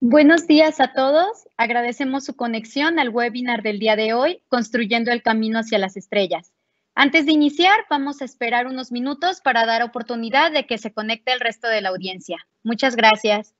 Buenos días a todos. Agradecemos su conexión al webinar del día de hoy, Construyendo el Camino hacia las Estrellas. Antes de iniciar, vamos a esperar unos minutos para dar oportunidad de que se conecte el resto de la audiencia. Muchas gracias.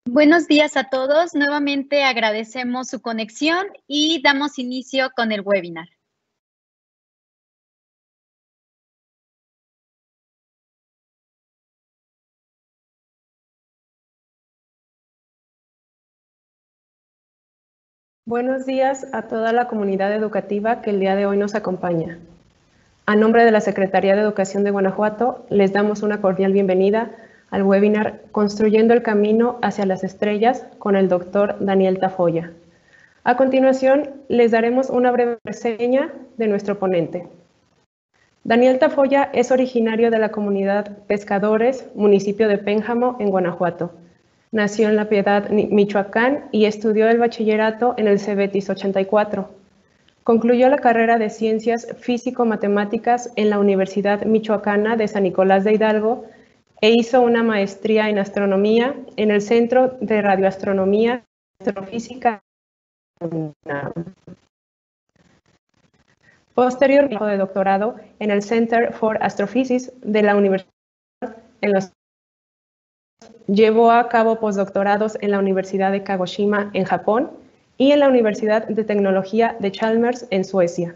Buenos días a todos. Nuevamente agradecemos su conexión y damos inicio con el webinar. Buenos días a toda la comunidad educativa que el día de hoy nos acompaña. A nombre de la Secretaría de Educación de Guanajuato, les damos una cordial bienvenida al webinar Construyendo el Camino hacia las Estrellas con el doctor Daniel Tafolla. A continuación, les daremos una breve reseña de nuestro ponente. Daniel Tafolla es originario de la comunidad Pescadores, municipio de Pénjamo, en Guanajuato. Nació en La Piedad, Michoacán, y estudió el bachillerato en el Cebetis 84. Concluyó la carrera de Ciencias Físico-Matemáticas en la Universidad Michoacana de San Nicolás de Hidalgo e hizo una maestría en astronomía en el Centro de Radioastronomía y Astrofísica. Posteriormente, de doctorado en el Center for Astrophysics de la Universidad en los llevó a cabo postdoctorados en la Universidad de Kagoshima en Japón y en la Universidad de Tecnología de Chalmers en Suecia.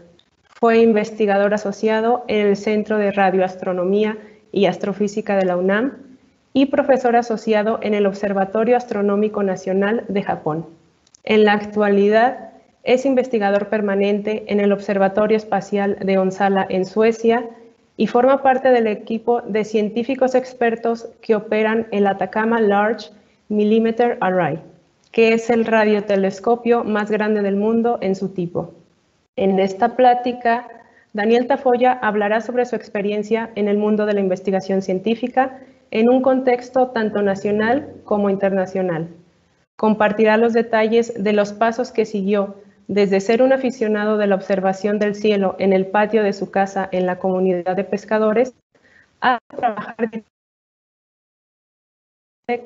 Fue investigador asociado en el Centro de Radioastronomía y Astrofísica de la UNAM y profesor asociado en el Observatorio Astronómico Nacional de Japón. En la actualidad es investigador permanente en el Observatorio Espacial de Onsala en Suecia y forma parte del equipo de científicos expertos que operan el Atacama Large Millimeter Array, que es el radiotelescopio más grande del mundo en su tipo. En esta plática, Daniel Tafolla hablará sobre su experiencia en el mundo de la investigación científica en un contexto tanto nacional como internacional. Compartirá los detalles de los pasos que siguió desde ser un aficionado de la observación del cielo en el patio de su casa en la comunidad de pescadores, a trabajar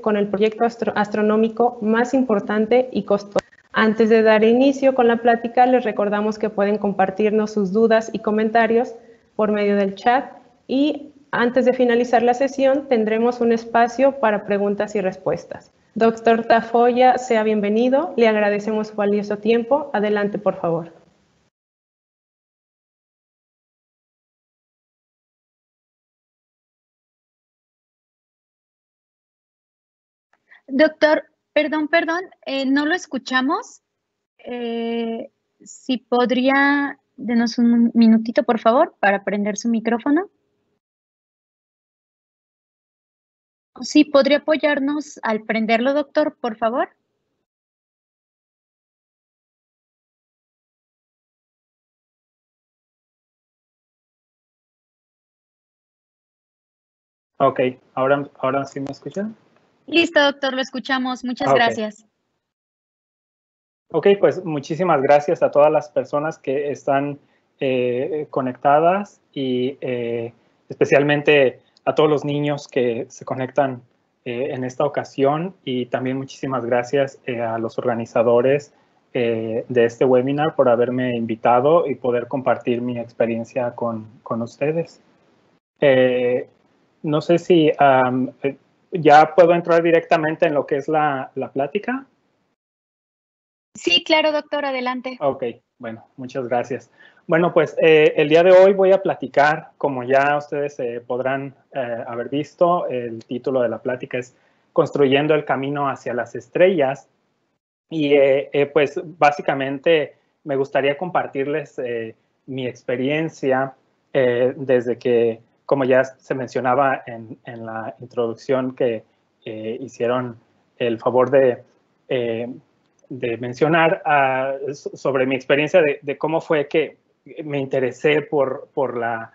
con el proyecto astronómico más importante y costoso. Antes de dar inicio con la plática, les recordamos que pueden compartirnos sus dudas y comentarios por medio del chat y antes de finalizar la sesión tendremos un espacio para preguntas y respuestas. Doctor Tafolla, sea bienvenido. Le agradecemos su valioso tiempo. Adelante, por favor. Doctor, perdón, no lo escuchamos. Si podría, denos un minutito, por favor, para prender su micrófono. Sí, ¿podría apoyarnos al prenderlo, doctor, por favor? Ok, ahora sí me escuchan. Listo, doctor, lo escuchamos. Muchas gracias. Ok, pues muchísimas gracias a todas las personas que están conectadas y especialmente a todos los niños que se conectan en esta ocasión, y también muchísimas gracias a los organizadores de este webinar por haberme invitado y poder compartir mi experiencia con ustedes. No sé si ya puedo entrar directamente en lo que es la plática. Sí, claro, doctor, adelante. Ok, bueno, muchas gracias. Bueno, pues el día de hoy voy a platicar, como ya ustedes podrán haber visto, el título de la plática es Construyendo el camino hacia las estrellas. Y pues básicamente me gustaría compartirles mi experiencia desde que, como ya se mencionaba en la introducción que hicieron el favor de mencionar sobre mi experiencia de cómo fue que me interesé por la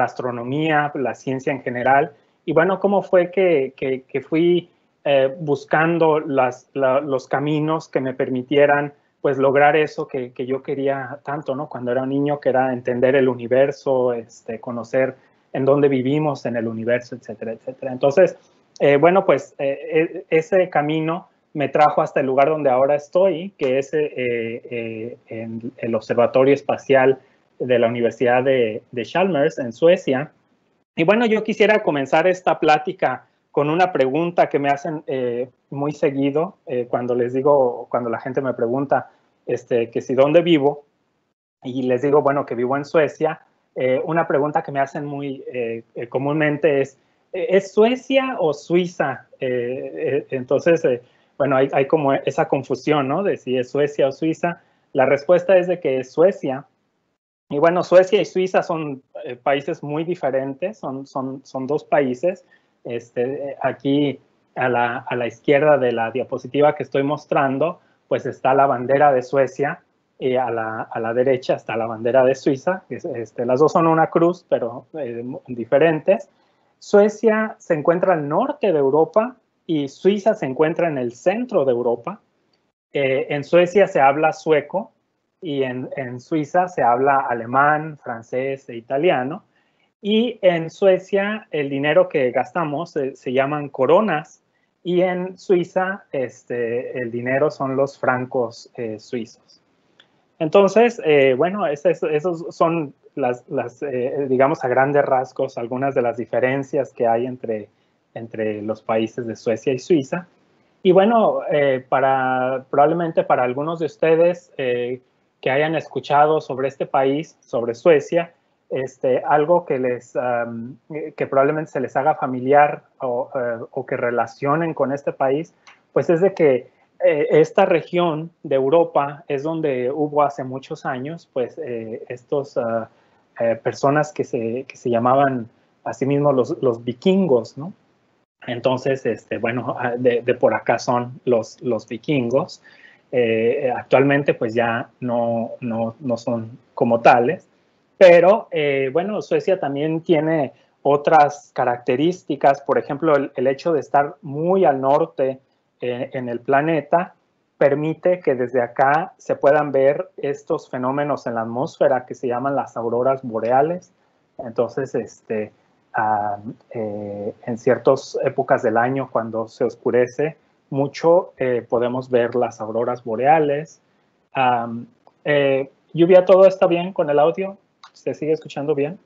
astronomía, la ciencia en general, y bueno, cómo fue que fui buscando los caminos que me permitieran pues lograr eso que yo quería tanto, ¿no? Cuando era un niño, que era entender el universo, conocer en dónde vivimos en el universo, etcétera, etcétera. Entonces, bueno, pues ese camino me trajo hasta el lugar donde ahora estoy, que es en el Observatorio Espacial de la Universidad de Chalmers en Suecia. Y bueno, yo quisiera comenzar esta plática con una pregunta que me hacen muy seguido cuando les digo, cuando la gente me pregunta que si dónde vivo, y les digo, bueno, que vivo en Suecia. Una pregunta que me hacen muy comúnmente ¿es Suecia o Suiza? Entonces, bueno, hay como esa confusión, ¿no? De si es Suecia o Suiza. La respuesta es de que es Suecia. Y bueno, Suecia y Suiza son países muy diferentes, son dos países. Aquí a la izquierda de la diapositiva que estoy mostrando, pues está la bandera de Suecia, y a la derecha está la bandera de Suiza. Las dos son una cruz, pero diferentes. Suecia se encuentra al norte de Europa y Suiza se encuentra en el centro de Europa. En Suecia se habla sueco, y en Suiza se habla alemán, francés e italiano. Y en Suecia el dinero que gastamos se llaman coronas, y en Suiza el dinero son los francos suizos. Entonces, bueno, esos son digamos, a grandes rasgos, algunas de las diferencias que hay entre los países de Suecia y Suiza. Y bueno, probablemente para algunos de ustedes que hayan escuchado sobre este país, sobre Suecia, algo que probablemente se les haga familiar o que relacionen con este país, pues es de que esta región de Europa es donde hubo hace muchos años, pues estos personas que se llamaban a sí mismos los vikingos, ¿no? Entonces, bueno, de por acá son los vikingos. Actualmente, pues ya no son como tales. Pero, bueno, Suecia también tiene otras características. Por ejemplo, el hecho de estar muy al norte en el planeta permite que desde acá se puedan ver estos fenómenos en la atmósfera que se llaman las auroras boreales. Entonces, en ciertas épocas del año, cuando se oscurece mucho, podemos ver las auroras boreales. Lluvia, ¿todo está bien con el audio? ¿Se sigue escuchando bien?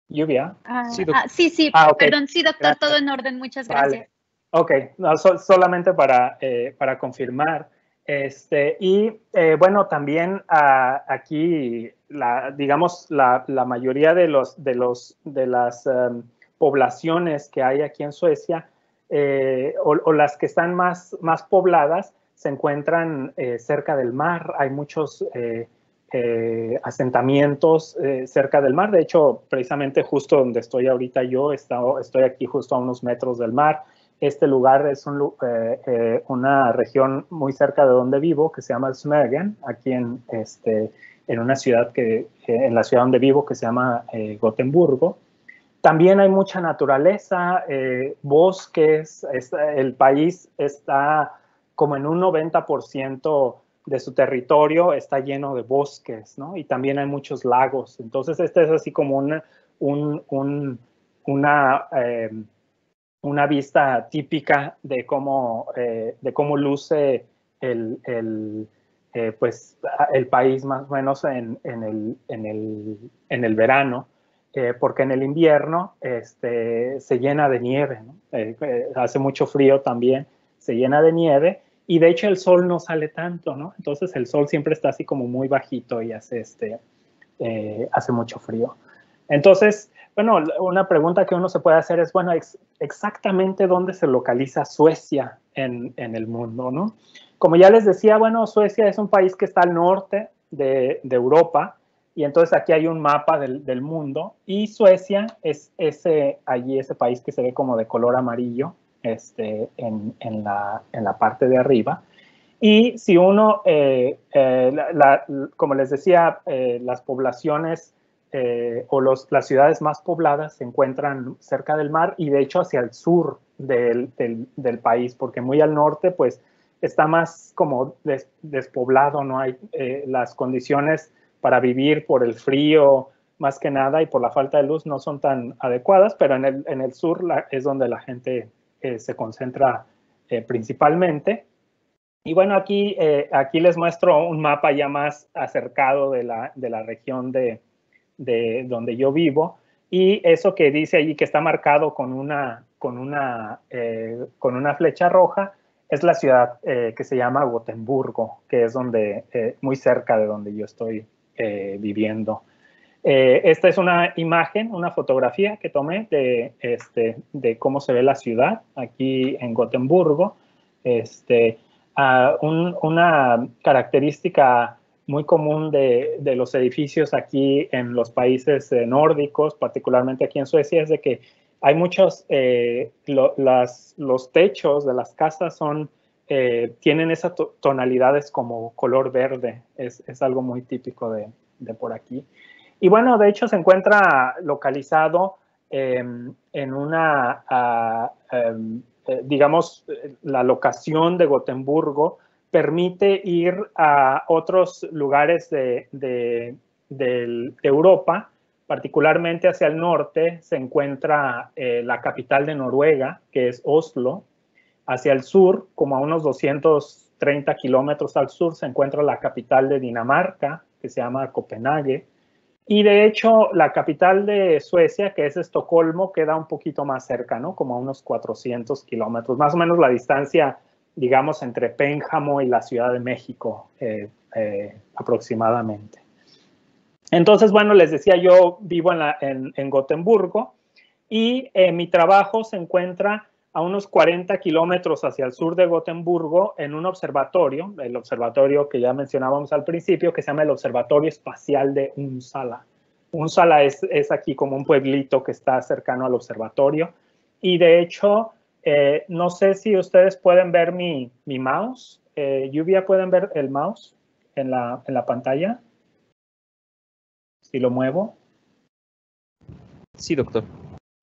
Lluvia. Sí, sí, okay. Perdón, sí, doctor, Gracias. todo en orden, muchas gracias. Vale. Ok, no, solamente para confirmar. Y bueno, también aquí, digamos, la mayoría de las poblaciones que hay aquí en Suecia, o las que están más pobladas, se encuentran cerca del mar. Hay muchos asentamientos cerca del mar. De hecho, precisamente justo donde estoy ahorita yo, estoy aquí justo a unos metros del mar. Este lugar es una región muy cerca de donde vivo, que se llama Smögen, aquí en una ciudad en la ciudad donde vivo, que se llama Gotemburgo. También hay mucha naturaleza, bosques. El país está como en un 90% de su territorio está lleno de bosques, ¿no? Y también hay muchos lagos. Entonces, este es así como una vista típica de cómo luce pues, el país más o menos en el verano, porque en el invierno se llena de nieve, ¿no? Hace mucho frío también, se llena de nieve, y de hecho el sol no sale tanto, ¿no? Entonces el sol siempre está así como muy bajito y hace mucho frío. Entonces, bueno, una pregunta que uno se puede hacer es, bueno, exactamente dónde se localiza Suecia en el mundo, ¿no? Como ya les decía, bueno, Suecia es un país que está al norte de Europa, y entonces aquí hay un mapa del mundo, y Suecia es ese país que se ve como de color amarillo en la parte de arriba. Y si uno, como les decía, las poblaciones las ciudades más pobladas se encuentran cerca del mar, y de hecho hacia el sur del país, porque muy al norte pues está más como despoblado, no hay las condiciones para vivir por el frío más que nada, y por la falta de luz no son tan adecuadas, pero en el sur es donde la gente se concentra principalmente. Y bueno, aquí les muestro un mapa ya más acercado de la región de donde yo vivo, y eso que dice allí que está marcado con una flecha roja es la ciudad que se llama Gotemburgo, que es muy cerca de donde yo estoy viviendo. Esta es una imagen, una fotografía que tomé de cómo se ve la ciudad aquí en Gotemburgo. Una característica muy común de los edificios aquí en los países nórdicos, particularmente aquí en Suecia, es de que hay muchos, los techos de las casas tienen esas tonalidades como color verde. Es algo muy típico de por aquí. Y bueno, de hecho se encuentra localizado en digamos, la locación de Gotemburgo permite ir a otros lugares de Europa, particularmente hacia el norte se encuentra la capital de Noruega, que es Oslo. Hacia el sur, como a unos 230 kilómetros al sur, se encuentra la capital de Dinamarca, que se llama Copenhague. Y de hecho, la capital de Suecia, que es Estocolmo, queda un poquito más cerca, ¿no? Como a unos 400 kilómetros, más o menos la distancia, digamos, entre Pénjamo y la Ciudad de México, aproximadamente. Entonces, bueno, les decía, yo vivo en Gotemburgo y mi trabajo se encuentra a unos 40 kilómetros hacia el sur de Gotemburgo en un observatorio, el observatorio que ya mencionábamos al principio, que se llama el Observatorio Espacial de Uppsala. Uppsala es aquí como un pueblito que está cercano al observatorio. Y de hecho, no sé si ustedes pueden ver mi mouse. Lluvia, ¿pueden ver el mouse en la pantalla? Si lo muevo. Sí, doctor.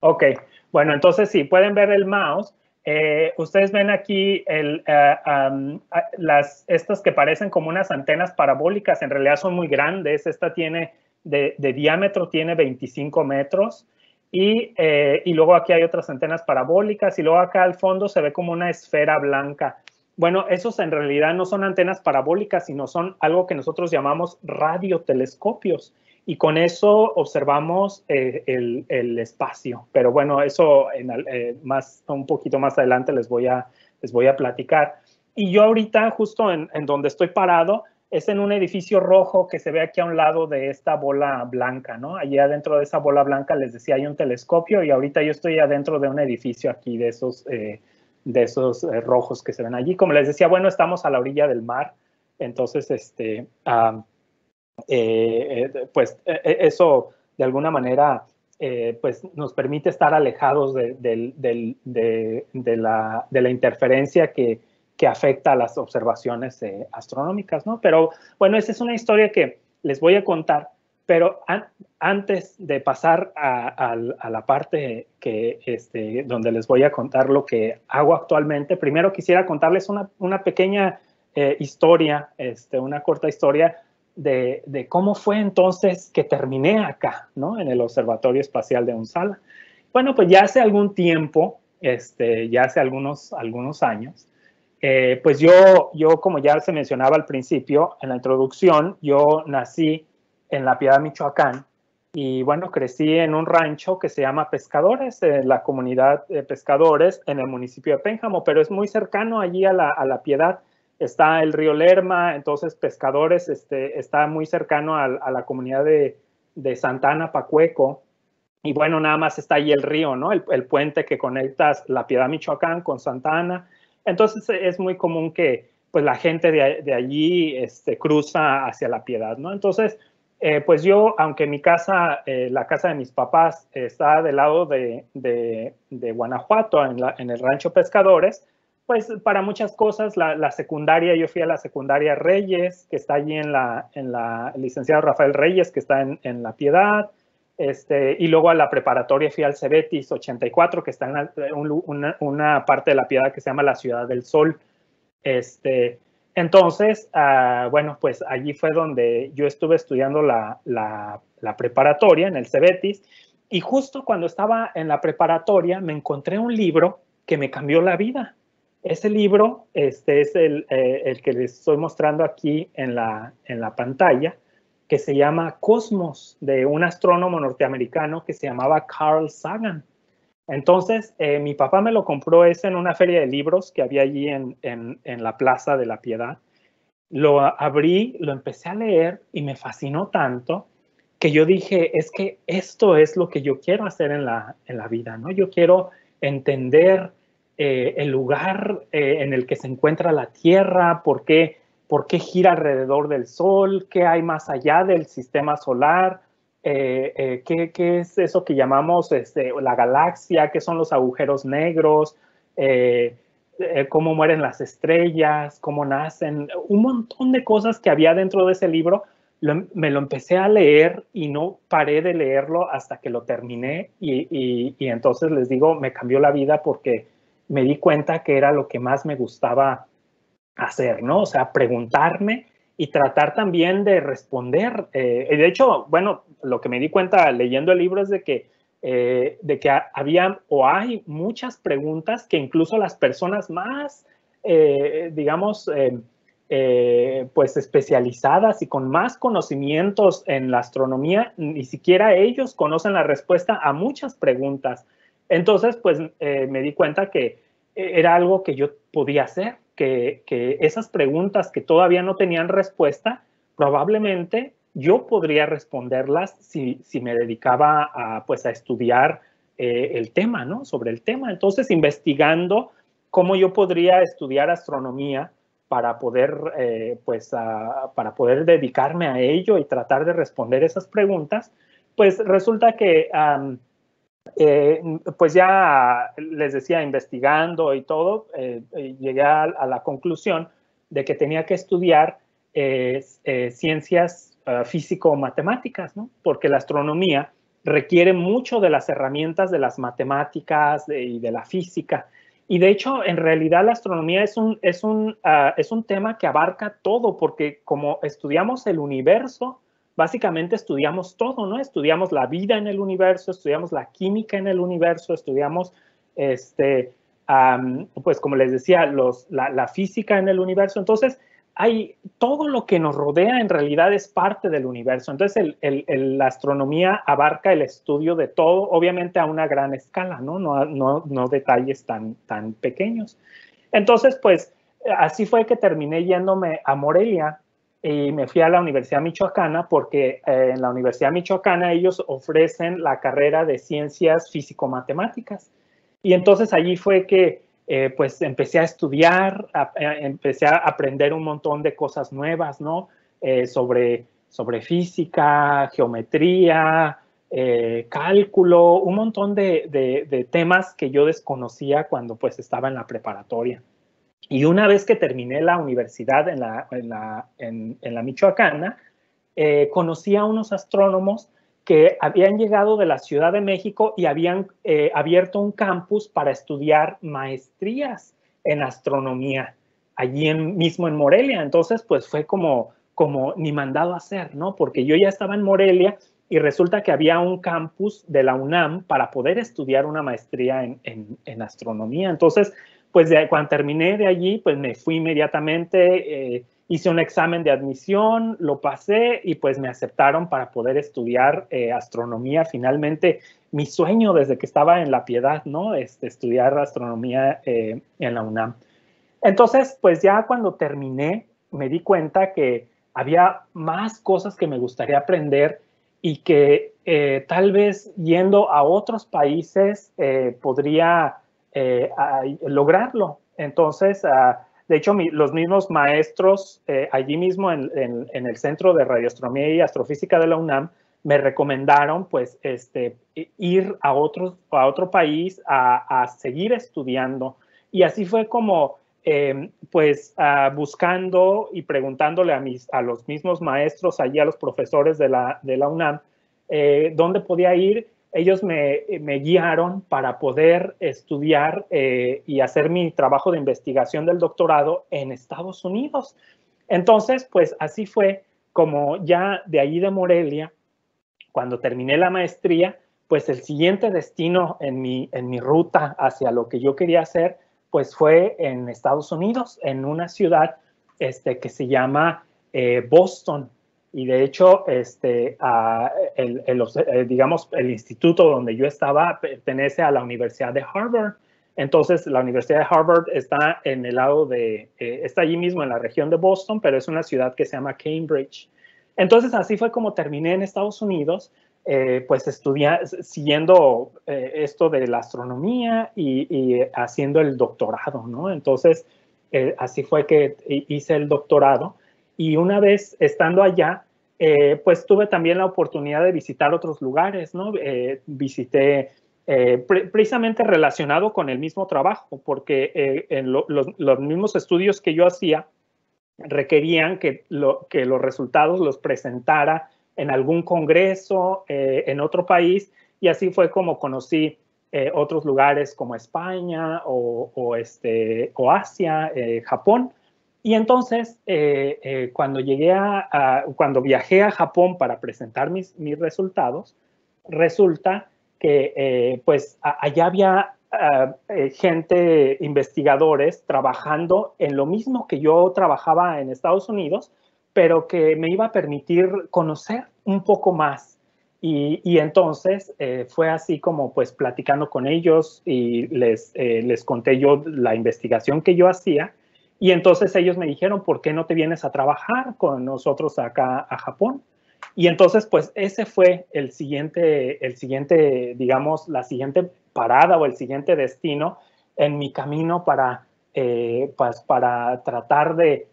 Ok, bueno, entonces sí, pueden ver el mouse. Ustedes ven aquí estas que parecen como unas antenas parabólicas, en realidad son muy grandes. Esta tiene de diámetro, tiene 25 metros. Y luego aquí hay otras antenas parabólicas y luego acá al fondo se ve como una esfera blanca. Bueno, esos en realidad no son antenas parabólicas, sino son algo que nosotros llamamos radiotelescopios. Y con eso observamos el espacio. Pero bueno, eso un poquito más adelante les voy a platicar. Y yo ahorita, justo en donde estoy parado, es en un edificio rojo que se ve aquí a un lado de esta bola blanca, ¿no? Allí adentro de esa bola blanca, les decía, hay un telescopio y ahorita yo estoy adentro de un edificio aquí de esos rojos que se ven allí. Como les decía, bueno, estamos a la orilla del mar. Entonces, pues eso de alguna manera pues nos permite estar alejados de la interferencia que afecta a las observaciones astronómicas, ¿no? Pero bueno, esa es una historia que les voy a contar, pero antes de pasar a la parte donde les voy a contar lo que hago actualmente, primero quisiera contarles una pequeña historia, una corta historia de cómo fue entonces que terminé acá, ¿no? En el Observatorio Espacial de Uppsala. Bueno, pues ya hace algún tiempo, ya hace algunos años, pues yo, como ya se mencionaba al principio, en la introducción, yo nací en La Piedad, Michoacán, y bueno, crecí en un rancho que se llama Pescadores, la comunidad de pescadores en el municipio de Pénjamo, pero es muy cercano allí a La Piedad. Está el río Lerma, entonces Pescadores está muy cercano a la comunidad de Santa Ana, Pacueco, y bueno, nada más está ahí el río, ¿no? El puente que conecta La Piedad, Michoacán con Santa Ana. Entonces es muy común que pues la gente de allí cruza hacia La Piedad, ¿no? Entonces, pues yo, aunque mi casa, la casa de mis papás está del lado de Guanajuato, en el rancho Pescadores, pues para muchas cosas, la secundaria, yo fui a la secundaria Reyes, que está allí en la licenciado Rafael Reyes, que está en La Piedad, y luego a la preparatoria fui al Cebetis 84, que está en una parte de La Piedad que se llama la Ciudad del Sol. Entonces, bueno, pues allí fue donde yo estuve estudiando la preparatoria en el Cebetis, y justo cuando estaba en la preparatoria me encontré un libro que me cambió la vida. Ese libro es el que les estoy mostrando aquí en la pantalla, que se llama Cosmos, de un astrónomo norteamericano que se llamaba Carl Sagan. Entonces, mi papá me lo compró en una feria de libros que había allí en la Plaza de La Piedad. Lo abrí, lo empecé a leer y me fascinó tanto que yo dije, es que esto es lo que yo quiero hacer en la vida, ¿no? Yo quiero entender el lugar en el que se encuentra la Tierra, por qué gira alrededor del Sol, qué hay más allá del sistema solar, qué es eso que llamamos la galaxia, qué son los agujeros negros, cómo mueren las estrellas, cómo nacen, un montón de cosas que había dentro de ese libro. Me lo empecé a leer y no paré de leerlo hasta que lo terminé y entonces les digo, me cambió la vida porque me di cuenta que era lo que más me gustaba hacer, ¿no? O sea, preguntarme y tratar también de responder. De hecho, bueno, lo que me di cuenta leyendo el libro es de que había o hay muchas preguntas que incluso las personas más, digamos, pues especializadas y con más conocimientos en la astronomía, ni siquiera ellos conocen la respuesta a muchas preguntas. Entonces, pues me di cuenta que era algo que yo podía hacer, que esas preguntas que todavía no tenían respuesta, probablemente yo podría responderlas si me dedicaba a, pues, a estudiar el tema, ¿no? Sobre el tema. Entonces, investigando cómo yo podría estudiar astronomía para poder, pues, para poder dedicarme a ello y tratar de responder esas preguntas, pues resulta que pues ya les decía, investigando y todo, llegué a la conclusión de que tenía que estudiar ciencias físico-matemáticas, ¿no? Porque la astronomía requiere mucho de las herramientas de las matemáticas y de la física. Y de hecho, en realidad la astronomía es un tema que abarca todo, porque como estudiamos el universo, básicamente estudiamos todo, ¿no? Estudiamos la vida en el universo, estudiamos la química en el universo, estudiamos, pues como les decía, la física en el universo. Entonces, hay todo lo que nos rodea en realidad es parte del universo. Entonces, la astronomía abarca el estudio de todo, obviamente a una gran escala, ¿no? No detalles tan pequeños. Entonces, pues, así fue que terminé yéndome a Morelia y me fui a la Universidad Michoacana porque en la Universidad Michoacana ellos ofrecen la carrera de ciencias físico-matemáticas. Y entonces allí fue que pues empecé a estudiar, empecé a aprender un montón de cosas nuevas, ¿no? Sobre física, geometría, cálculo, un montón de temas que yo desconocía cuando pues estaba en la preparatoria. Y una vez que terminé la universidad en la Michoacana, conocí a unos astrónomos que habían llegado de la Ciudad de México y habían abierto un campus para estudiar maestrías en astronomía, allí mismo en Morelia. Entonces, pues fue como ni mandado a hacer, ¿no? Porque yo ya estaba en Morelia y resulta que había un campus de la UNAM para poder estudiar una maestría en astronomía. Entonces, pues cuando terminé de allí, pues me fui inmediatamente, hice un examen de admisión, lo pasé y pues me aceptaron para poder estudiar astronomía. Finalmente, mi sueño desde que estaba en La Piedad, ¿no? Estudiar astronomía en la UNAM. Entonces, pues ya cuando terminé, me di cuenta que había más cosas que me gustaría aprender y que tal vez yendo a otros países podría lograrlo. Entonces, de hecho, los mismos maestros allí mismo en el Centro de Radioastronomía y Astrofísica de la UNAM me recomendaron pues ir a otro país a seguir estudiando. Y así fue como pues buscando y preguntándole a los mismos maestros allí, a los profesores de la UNAM, dónde podía ir. Ellos me guiaron para poder estudiar y hacer mi trabajo de investigación del doctorado en Estados Unidos. Entonces, pues así fue como ya de allí de Morelia, cuando terminé la maestría, pues el siguiente destino en mi ruta hacia lo que yo quería hacer, pues fue en Estados Unidos, en una ciudad que se llama Boston. Y de hecho, digamos, el instituto donde yo estaba pertenece a la Universidad de Harvard. Entonces, la Universidad de Harvard está en el lado está allí mismo en la región de Boston, pero es una ciudad que se llama Cambridge. Entonces, así fue como terminé en Estados Unidos, pues siguiendo esto de la astronomía y haciendo el doctorado, ¿no? Entonces, así fue que hice el doctorado. Y una vez estando allá, pues tuve también la oportunidad de visitar otros lugares, ¿no? Visité precisamente relacionado con el mismo trabajo, porque en los mismos estudios que yo hacía requerían que los resultados los presentara en algún congreso en otro país, y así fue como conocí otros lugares como España o Asia, Japón. Y entonces, cuando viajé a Japón para presentar mis resultados, resulta que pues allá había gente, investigadores, trabajando en lo mismo que yo trabajaba en Estados Unidos, pero que me iba a permitir conocer un poco más. Y entonces fue así como pues platicando con ellos y les conté yo la investigación que yo hacía. Y entonces ellos me dijeron, ¿por qué no te vienes a trabajar con nosotros acá a Japón? Y entonces, pues ese fue el siguiente, digamos, la siguiente parada o el siguiente destino en mi camino pues, para tratar de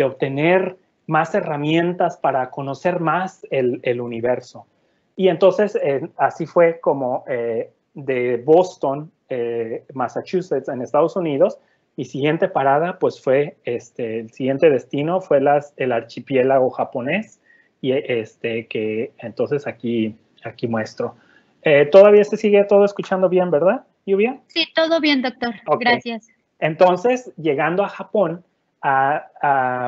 obtener más herramientas para conocer más el universo. Y entonces, así fue como de Boston, Massachusetts, en Estados Unidos, mi siguiente parada, pues fue, el siguiente destino fue el archipiélago japonés, y que entonces aquí muestro. Todavía se sigue todo escuchando bien, ¿verdad, Lluvia? Sí, todo bien, doctor. Okay. Gracias. Entonces, llegando a Japón,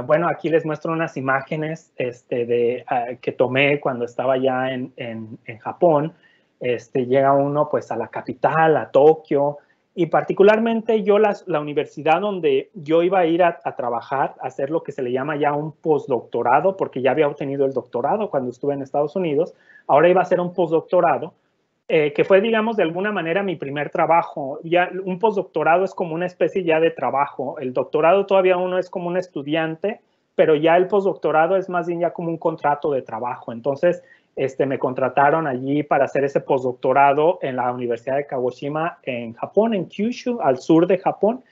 bueno, aquí les muestro unas imágenes que tomé cuando estaba ya en Japón. Llega uno pues a la capital, a Tokio, y particularmente yo la universidad donde yo iba a ir a trabajar, a hacer lo que se le llama ya un postdoctorado, porque ya había obtenido el doctorado cuando estuve en Estados Unidos, ahora iba a hacer un postdoctorado, que fue, digamos, de alguna manera mi primer trabajo. Ya un postdoctorado es como una especie ya de trabajo. El doctorado todavía uno es como un estudiante, pero ya el postdoctorado es más bien ya como un contrato de trabajo. Entonces, me contrataron allí para hacer ese postdoctorado en la Universidad de Kagoshima en Japón, en Kyushu, al sur de Japón.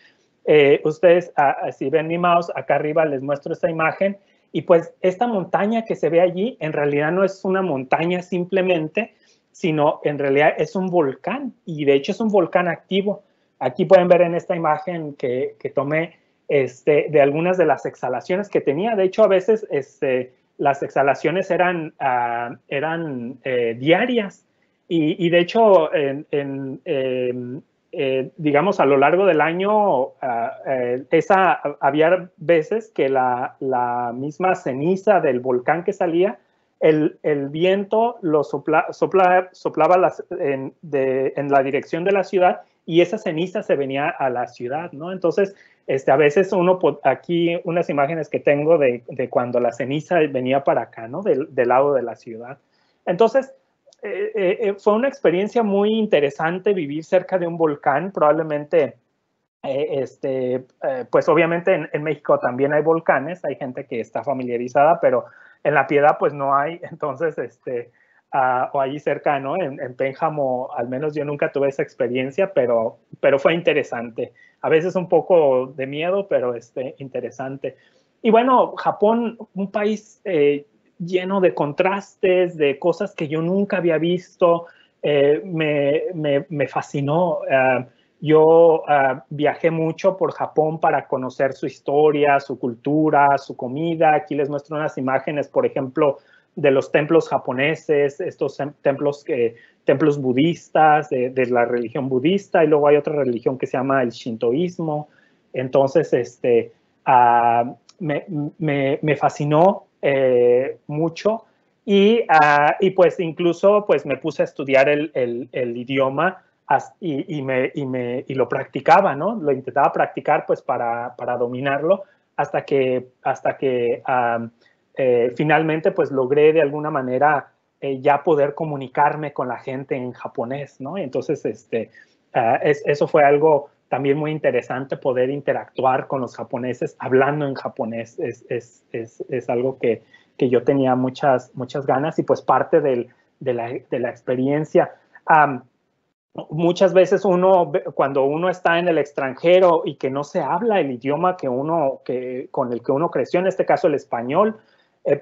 Ustedes, si ven mi mouse, acá arriba les muestro esta imagen. Y pues esta montaña que se ve allí, en realidad no es una montaña simplemente, sino en realidad es un volcán, y de hecho es un volcán activo. Aquí pueden ver en esta imagen que tomé de algunas de las exhalaciones que tenía. De hecho, a veces las exhalaciones eran diarias, y de hecho, digamos, a lo largo del año, había veces que la misma ceniza del volcán que salía, el viento lo soplaba en la dirección de la ciudad, y esa ceniza se venía a la ciudad, ¿no? Entonces, a veces aquí unas imágenes que tengo de cuando la ceniza venía para acá, ¿no? Del lado de la ciudad. Entonces, fue una experiencia muy interesante vivir cerca de un volcán. Probablemente, pues obviamente en México también hay volcanes, hay gente que está familiarizada, pero en La Piedad pues no hay. Entonces, o allí cerca, ¿no? En Pénjamo, al menos yo nunca tuve esa experiencia, pero fue interesante. A veces un poco de miedo, pero interesante. Y bueno, Japón, un país lleno de contrastes, de cosas que yo nunca había visto, me fascinó. Yo viajé mucho por Japón para conocer su historia, su cultura, su comida. Aquí les muestro unas imágenes, por ejemplo, de los templos japoneses, estos templos budistas, de la religión budista, y luego hay otra religión que se llama el shintoísmo. Entonces, me fascinó mucho, y pues incluso pues me puse a estudiar el idioma, y lo practicaba, ¿no? Lo intentaba practicar pues para dominarlo, hasta que finalmente pues logré de alguna manera ya poder comunicarme con la gente en japonés, ¿no? Y entonces eso fue algo también muy interesante, poder interactuar con los japoneses hablando en japonés. Es algo que yo tenía muchas ganas, y pues parte de la experiencia. Muchas veces cuando uno está en el extranjero y que no se habla el idioma con el que uno creció, en este caso el español,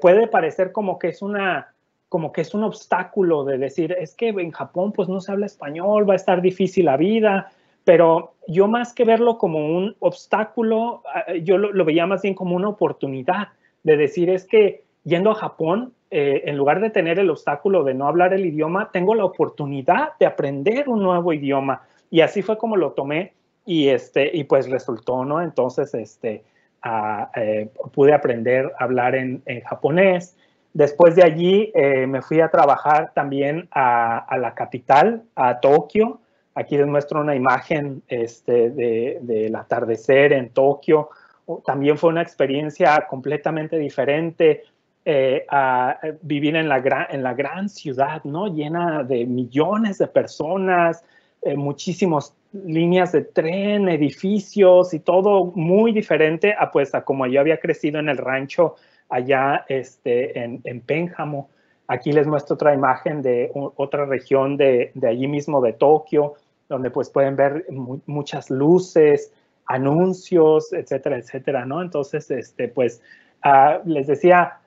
puede parecer como que es un obstáculo de decir, es que en Japón pues no se habla español, va a estar difícil la vida. Pero yo, más que verlo como un obstáculo, yo lo veía más bien como una oportunidad de decir, es que yendo a Japón, en lugar de tener el obstáculo de no hablar el idioma, tengo la oportunidad de aprender un nuevo idioma. Y así fue como lo tomé. y pues resultó, ¿no? Entonces, pude aprender a hablar en japonés. Después de allí me fui a trabajar también a la capital, a Tokio. Aquí les muestro una imagen del atardecer en Tokio. También fue una experiencia completamente diferente. A vivir en la gran ciudad, ¿no? Llena de millones de personas, muchísimas líneas de tren, edificios y todo muy diferente a, pues, a como yo había crecido en el rancho allá en Pénjamo. Aquí les muestro otra imagen de otra región de allí mismo de Tokio, donde pues pueden ver muchas luces, anuncios, etcétera, etcétera, ¿no? Entonces, pues les decía,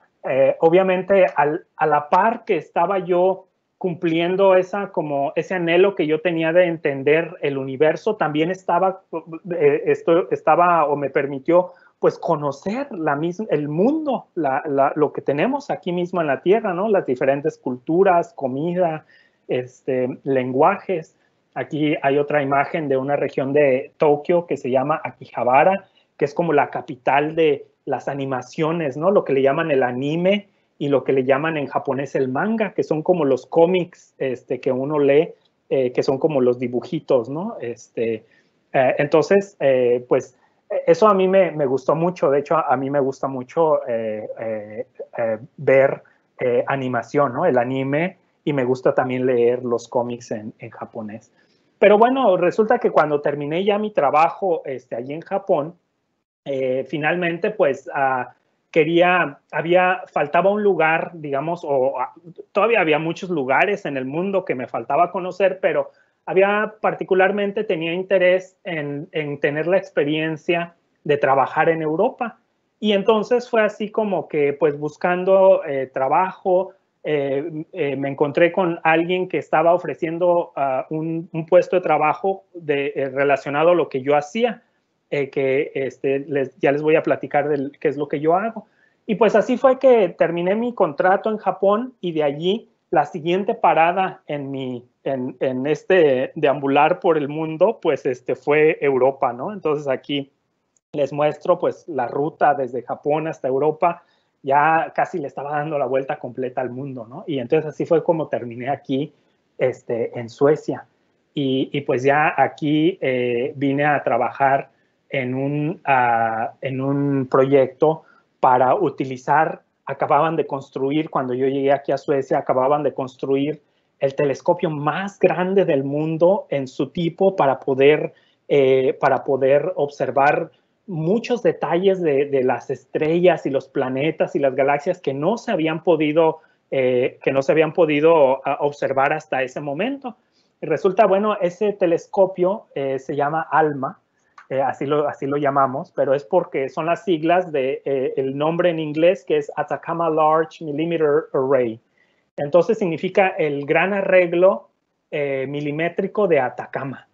obviamente a la par que estaba yo cumpliendo ese anhelo que yo tenía de entender el universo, también estaba o me permitió pues conocer el mundo, lo que tenemos aquí mismo en la Tierra, ¿no? Las diferentes culturas, comida, lenguajes. Aquí hay otra imagen de una región de Tokio que se llama Akihabara, que es como la capital de las animaciones, ¿no? Lo que le llaman el anime y lo que le llaman en japonés el manga, que son como los cómics que uno lee, que son como los dibujitos, ¿no? Entonces, pues eso a mí me gustó mucho. De hecho, a mí me gusta mucho ver animación, ¿no? El anime, y me gusta también leer los cómics en japonés. Pero bueno, resulta que cuando terminé ya mi trabajo allí en Japón, finalmente pues faltaba un lugar, digamos, todavía había muchos lugares en el mundo que me faltaba conocer, pero particularmente tenía interés en tener la experiencia de trabajar en Europa. Y entonces fue así como que pues buscando trabajo, me encontré con alguien que estaba ofreciendo un puesto de trabajo relacionado a lo que yo hacía. Ya les voy a platicar qué es lo que yo hago. Y pues así fue que terminé mi contrato en Japón, y de allí la siguiente parada en este deambular por el mundo, pues fue Europa, ¿no? Entonces aquí les muestro pues la ruta desde Japón hasta Europa. Ya casi le estaba dando la vuelta completa al mundo, ¿no? Y entonces así fue como terminé aquí en Suecia. Y pues ya aquí vine a trabajar en un proyecto para acababan de construir, cuando yo llegué aquí a Suecia, acababan de construir el telescopio más grande del mundo en su tipo para poder observar muchos detalles de las estrellas y los planetas y las galaxias que no se habían podido observar hasta ese momento. Y resulta, bueno, ese telescopio se llama ALMA, así lo llamamos, pero es porque son las siglas el nombre en inglés, que es Atacama Large Millimeter Array. Entonces significa el gran arreglo milimétrico de Atacama.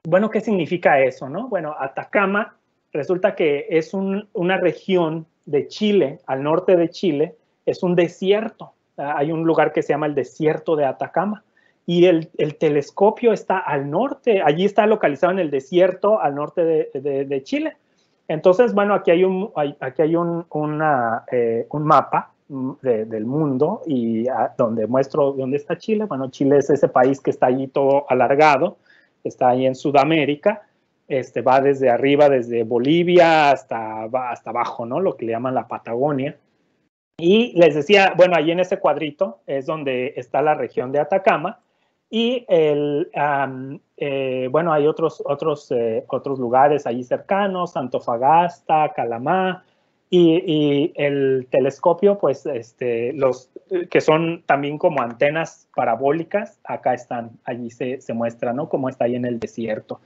Bueno, ¿qué significa eso, no? Bueno, Atacama resulta que es una región de Chile, al norte de Chile, es un desierto. Hay un lugar que se llama el desierto de Atacama. Y el telescopio está al norte, allí está localizado en el desierto al norte de Chile. Entonces, bueno, aquí hay un mapa del mundo, y donde muestro dónde está Chile. Bueno, Chile es ese país que está allí todo alargado, está ahí en Sudamérica, va desde arriba, desde Bolivia hasta abajo, ¿no? Lo que le llaman la Patagonia. Y les decía, bueno, allí en ese cuadrito es donde está la región de Atacama. Y bueno, hay otros lugares allí cercanos, Antofagasta, Calamá, y el telescopio, pues, los que son también como antenas parabólicas, acá están, allí se muestra, ¿no? Como está ahí en el desierto.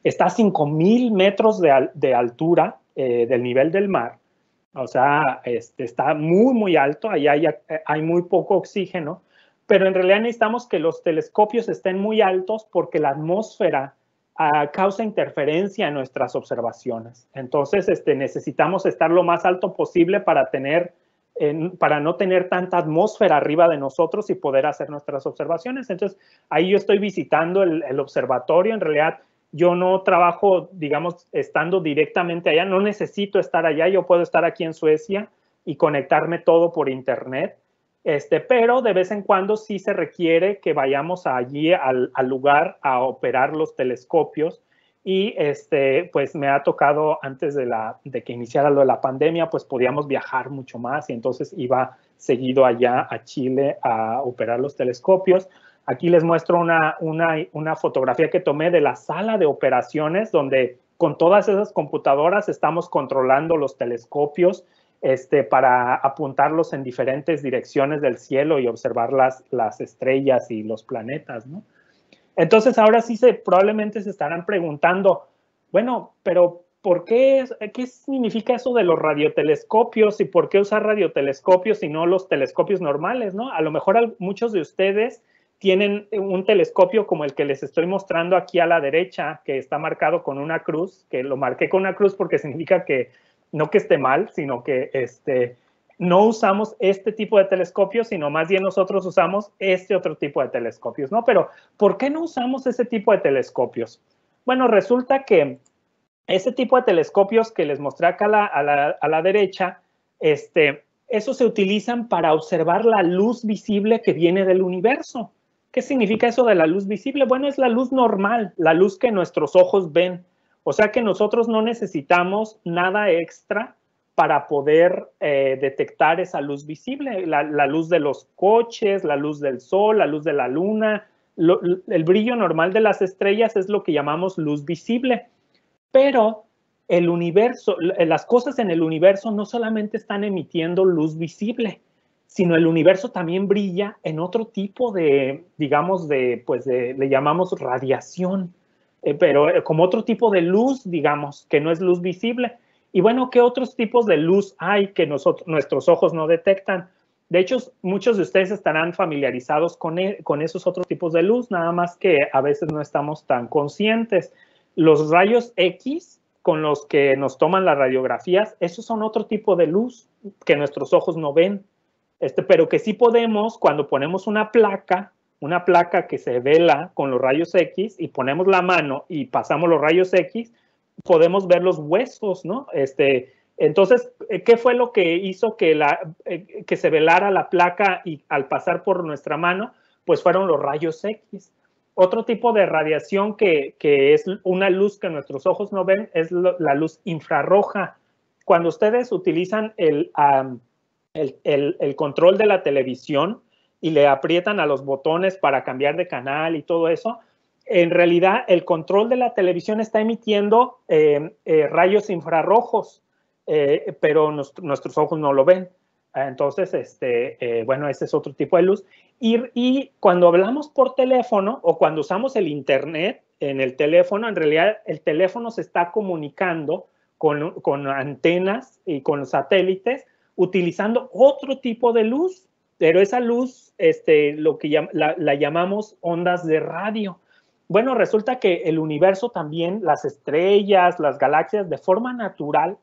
Está a 5,000 metros de altura del nivel del mar. O sea, está muy, muy alto, allá hay muy poco oxígeno, pero en realidad necesitamos que los telescopios estén muy altos porque la atmósfera causa interferencia en nuestras observaciones. Entonces, necesitamos estar lo más alto posible para no tener tanta atmósfera arriba de nosotros y poder hacer nuestras observaciones. Entonces, ahí yo estoy visitando el observatorio. En realidad, yo no trabajo, digamos, estando directamente allá, no necesito estar allá, yo puedo estar aquí en Suecia y conectarme todo por internet, pero de vez en cuando sí se requiere que vayamos allí al lugar a operar los telescopios y pues me ha tocado antes de que iniciara lo de la pandemia, pues podíamos viajar mucho más y entonces iba seguido allá a Chile a operar los telescopios. Aquí les muestro una fotografía que tomé de la sala de operaciones donde con todas esas computadoras estamos controlando los telescopios para apuntarlos en diferentes direcciones del cielo y observar las estrellas y los planetas, ¿no? Entonces ahora sí probablemente se estarán preguntando, bueno, pero ¿por qué significa eso de los radiotelescopios y por qué usar radiotelescopios y no los telescopios normales, ¿no? A lo mejor muchos de ustedes tienen un telescopio como el que les estoy mostrando aquí a la derecha, que está marcado con una cruz, que lo marqué con una cruz porque significa que no que esté mal, sino que no usamos este tipo de telescopios, sino más bien nosotros usamos este otro tipo de telescopios, ¿no? Pero, ¿por qué no usamos ese tipo de telescopios? Bueno, resulta que ese tipo de telescopios que les mostré acá a la derecha, esos se utilizan para observar la luz visible que viene del universo. ¿Qué significa eso de la luz visible? Bueno, es la luz normal, la luz que nuestros ojos ven. O sea que nosotros no necesitamos nada extra para poder detectar esa luz visible, la luz de los coches, la luz del sol, la luz de la luna, el brillo normal de las estrellas es lo que llamamos luz visible. Pero el universo, las cosas en el universo no solamente están emitiendo luz visible, sino el universo también brilla en otro tipo de, digamos, le llamamos radiación, pero como otro tipo de luz, digamos, que no es luz visible. Y bueno, ¿qué otros tipos de luz hay que nuestros ojos no detectan? De hecho, muchos de ustedes estarán familiarizados con esos otros tipos de luz, nada más que a veces no estamos tan conscientes. Los rayos X con los que nos toman las radiografías, esos son otro tipo de luz que nuestros ojos no ven, pero que sí podemos cuando ponemos una placa que se vela con los rayos X y ponemos la mano y pasamos los rayos X, podemos ver los huesos, ¿no? Entonces, ¿qué fue lo que hizo que se velara la placa y al pasar por nuestra mano? Pues fueron los rayos X. Otro tipo de radiación que es una luz que nuestros ojos no ven es la luz infrarroja. Cuando ustedes utilizan el control de la televisión y le aprietan a los botones para cambiar de canal y todo eso, en realidad el control de la televisión está emitiendo rayos infrarrojos, pero nuestros ojos no lo ven. Entonces, bueno, ese es otro tipo de luz. Y cuando hablamos por teléfono o cuando usamos el internet en el teléfono, en realidad el teléfono se está comunicando con antenas y con satélites utilizando otro tipo de luz, pero esa luz, lo que la llamamos ondas de radio. Bueno, resulta que el universo también, las estrellas, las galaxias, de forma natural,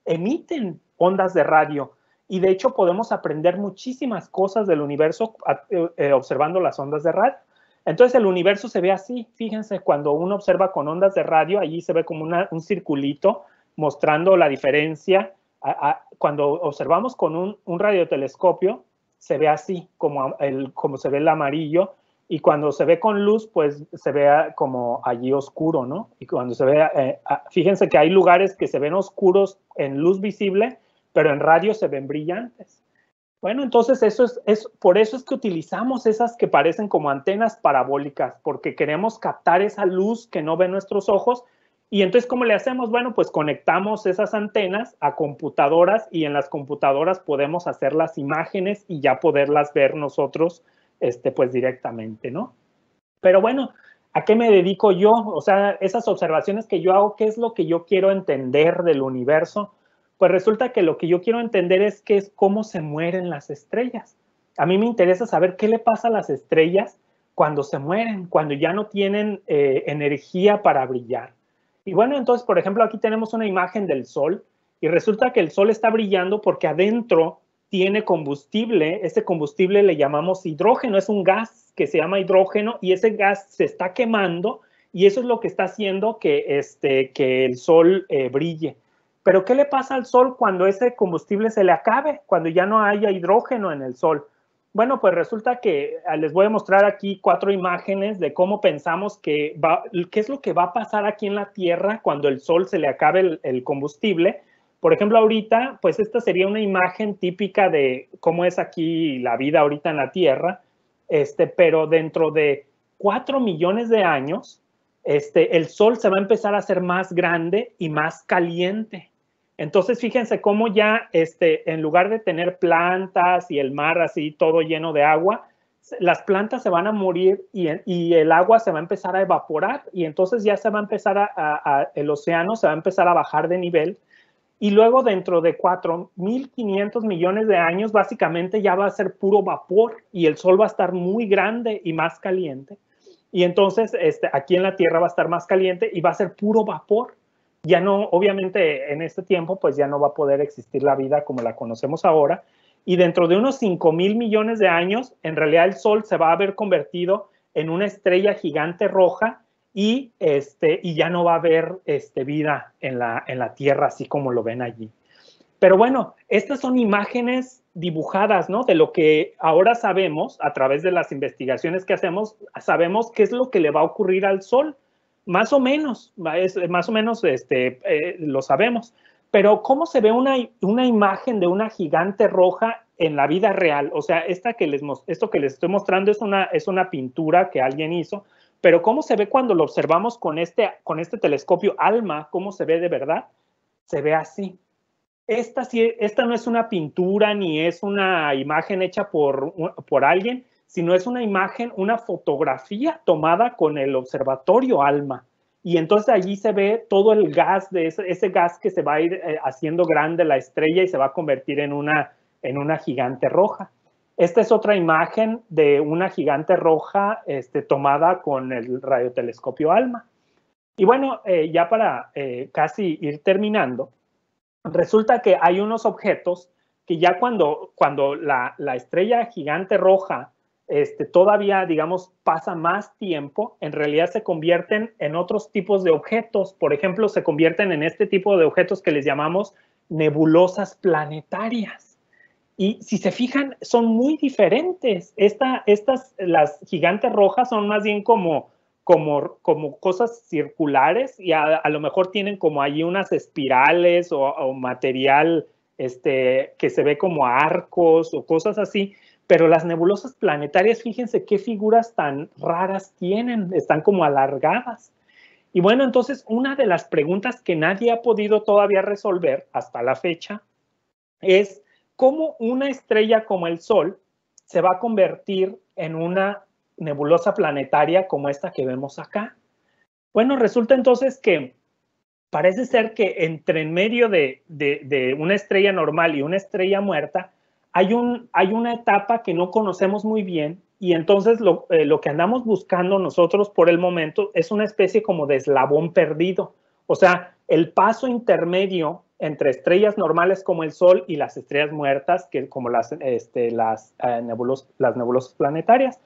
emiten ondas de radio. Y de hecho podemos aprender muchísimas cosas del universo observando las ondas de radio. Entonces el universo se ve así. Fíjense, cuando uno observa con ondas de radio, allí se ve como un circulito mostrando la diferencia. Cuando observamos con un radiotelescopio, se ve así, como se ve el amarillo. Y cuando se ve con luz, pues se ve como allí oscuro, ¿no? Y cuando se ve, fíjense que hay lugares que se ven oscuros en luz visible, pero en radio se ven brillantes. Bueno, entonces por eso es que utilizamos esas que parecen como antenas parabólicas, porque queremos captar esa luz que no ven nuestros ojos. Y entonces, ¿cómo le hacemos? Bueno, pues conectamos esas antenas a computadoras y en las computadoras podemos hacer las imágenes y ya poderlas ver nosotros pues directamente, ¿no? Pero bueno, ¿a qué me dedico yo? O sea, esas observaciones que yo hago, ¿qué es lo que yo quiero entender del universo? Pues resulta que lo que yo quiero entender es cómo se mueren las estrellas. A mí me interesa saber qué le pasa a las estrellas cuando se mueren, cuando ya no tienen energía para brillar. Y bueno, entonces, por ejemplo, aquí tenemos una imagen del Sol y resulta que el Sol está brillando porque adentro tiene combustible. Ese combustible le llamamos hidrógeno, es un gas que se llama hidrógeno y ese gas se está quemando y eso es lo que está haciendo que el Sol brille. Pero ¿qué le pasa al Sol cuando ese combustible se le acabe? Cuando ya no haya hidrógeno en el Sol. Bueno, pues resulta que les voy a mostrar aquí 4 imágenes de cómo pensamos qué es lo que va a pasar aquí en la Tierra cuando el Sol se le acabe el combustible. Por ejemplo, ahorita, pues esta sería una imagen típica de cómo es aquí la vida ahorita en la Tierra, pero dentro de 4 millones de años, el Sol se va a empezar a hacer más grande y más caliente. Entonces, fíjense cómo ya en lugar de tener plantas y el mar así todo lleno de agua, las plantas se van a morir y el agua se va a empezar a evaporar y entonces ya se va a empezar el océano se va a empezar a bajar de nivel y luego dentro de 4.500 millones de años básicamente ya va a ser puro vapor y el Sol va a estar muy grande y más caliente. Y entonces aquí en la Tierra va a estar más caliente y va a ser puro vapor. Ya no, obviamente en este tiempo, pues ya no va a poder existir la vida como la conocemos ahora. Y dentro de unos 5.000 millones de años, en realidad el Sol se va a haber convertido en una estrella gigante roja y ya no va a haber vida en la Tierra, así como lo ven allí. Pero bueno, estas son imágenes dibujadas, ¿no? De lo que ahora sabemos, a través de las investigaciones que hacemos, sabemos qué es lo que le va a ocurrir al Sol. Más o menos lo sabemos. Pero ¿cómo se ve una imagen de una gigante roja en la vida real? O sea, esto que les estoy mostrando es una pintura que alguien hizo, pero ¿cómo se ve cuando lo observamos con este telescopio ALMA? ¿Cómo se ve de verdad? Se ve así. Esta no es una pintura ni es una imagen hecha por alguien, sino es una imagen, una fotografía tomada con el observatorio ALMA. Y entonces allí se ve todo el gas, ese gas que se va a ir haciendo grande la estrella y se va a convertir en una gigante roja. Esta es otra imagen de una gigante roja tomada con el radiotelescopio ALMA. Y bueno, ya para casi ir terminando, resulta que hay unos objetos que ya cuando la estrella gigante roja todavía, digamos, pasa más tiempo, en realidad se convierten en otros tipos de objetos. Por ejemplo, se convierten en este tipo de objetos que les llamamos nebulosas planetarias. Y si se fijan, son muy diferentes. Las gigantes rojas son más bien como cosas circulares y a lo mejor tienen como allí unas espirales o material que se ve como arcos o cosas así, pero las nebulosas planetarias, fíjense qué figuras tan raras tienen, están como alargadas. Y bueno, entonces una de las preguntas que nadie ha podido todavía resolver hasta la fecha es cómo una estrella como el Sol se va a convertir en una nebulosa planetaria como esta que vemos acá. Bueno, resulta entonces que parece ser que entre en medio de una estrella normal y una estrella muerta hay una etapa que no conocemos muy bien y entonces lo que andamos buscando nosotros por el momento es una especie como de eslabón perdido. O sea, el paso intermedio entre estrellas normales como el Sol y las estrellas muertas, que como las nebulosas planetarias.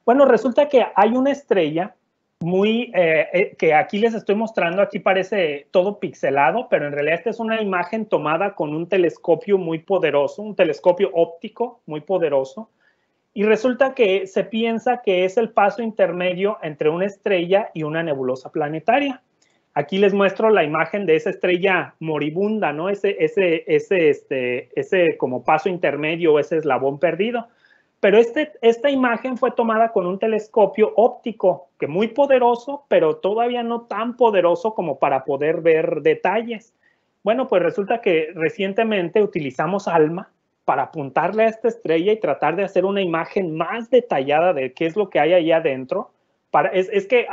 Bueno, resulta que hay una estrella que aquí les estoy mostrando, aquí parece todo pixelado, pero en realidad esta es una imagen tomada con un telescopio muy poderoso, un telescopio óptico muy poderoso, y resulta que se piensa que es el paso intermedio entre una estrella y una nebulosa planetaria. Aquí les muestro la imagen de esa estrella moribunda, ¿no? Ese como paso intermedio, ese eslabón perdido. Pero esta imagen fue tomada con un telescopio óptico, que muy poderoso, pero todavía no tan poderoso como para poder ver detalles. Bueno, pues resulta que recientemente utilizamos ALMA para apuntarle a esta estrella y tratar de hacer una imagen más detallada de qué es lo que hay ahí adentro. Es que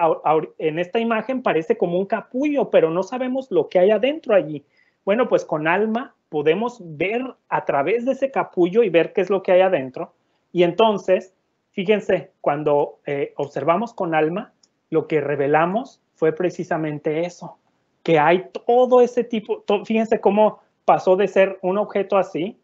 en esta imagen parece como un capullo, pero no sabemos lo que hay adentro allí. Bueno, pues con ALMA podemos ver a través de ese capullo y ver qué es lo que hay adentro. Y entonces, fíjense, cuando observamos con ALMA, lo que revelamos fue precisamente eso, que hay todo ese tipo, fíjense cómo pasó de ser un objeto así,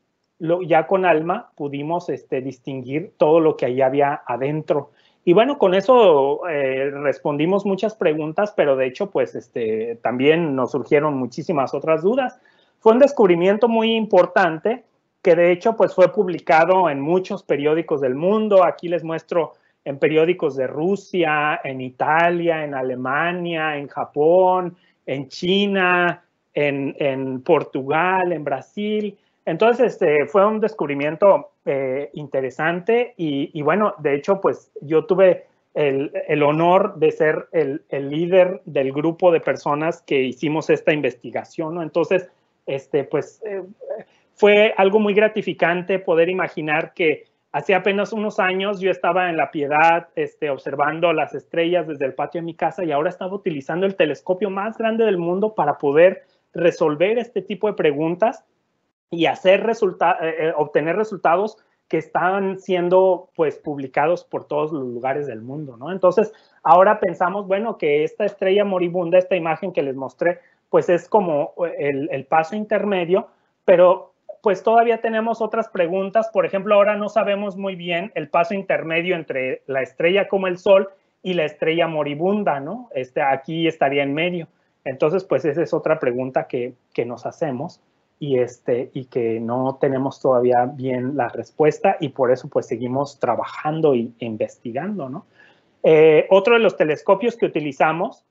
ya con ALMA pudimos distinguir todo lo que ahí había adentro. Y bueno, con eso respondimos muchas preguntas, pero de hecho, pues también nos surgieron muchísimas otras dudas. Fue un descubrimiento muy importante que de hecho pues fue publicado en muchos periódicos del mundo. Aquí les muestro en periódicos de Rusia, en Italia, en Alemania, en Japón, en China, en Portugal, en Brasil. Entonces, fue un descubrimiento interesante y bueno, de hecho, pues yo tuve el honor de ser el líder del grupo de personas que hicimos esta investigación, ¿no? Entonces, fue algo muy gratificante poder imaginar que hace apenas unos años yo estaba en La Piedad observando las estrellas desde el patio de mi casa y ahora estaba utilizando el telescopio más grande del mundo para poder resolver este tipo de preguntas y obtener resultados que estaban siendo pues publicados por todos los lugares del mundo, ¿no? Entonces, ahora pensamos, bueno, que esta estrella moribunda, esta imagen que les mostré, pues es como el paso intermedio, pero pues todavía tenemos otras preguntas. Por ejemplo, ahora no sabemos muy bien el paso intermedio entre la estrella como el Sol y la estrella moribunda, ¿no? Aquí estaría en medio. Entonces, pues esa es otra pregunta que nos hacemos y que no tenemos todavía bien la respuesta y por eso pues seguimos trabajando e investigando, ¿no? Otro de los telescopios que utilizamos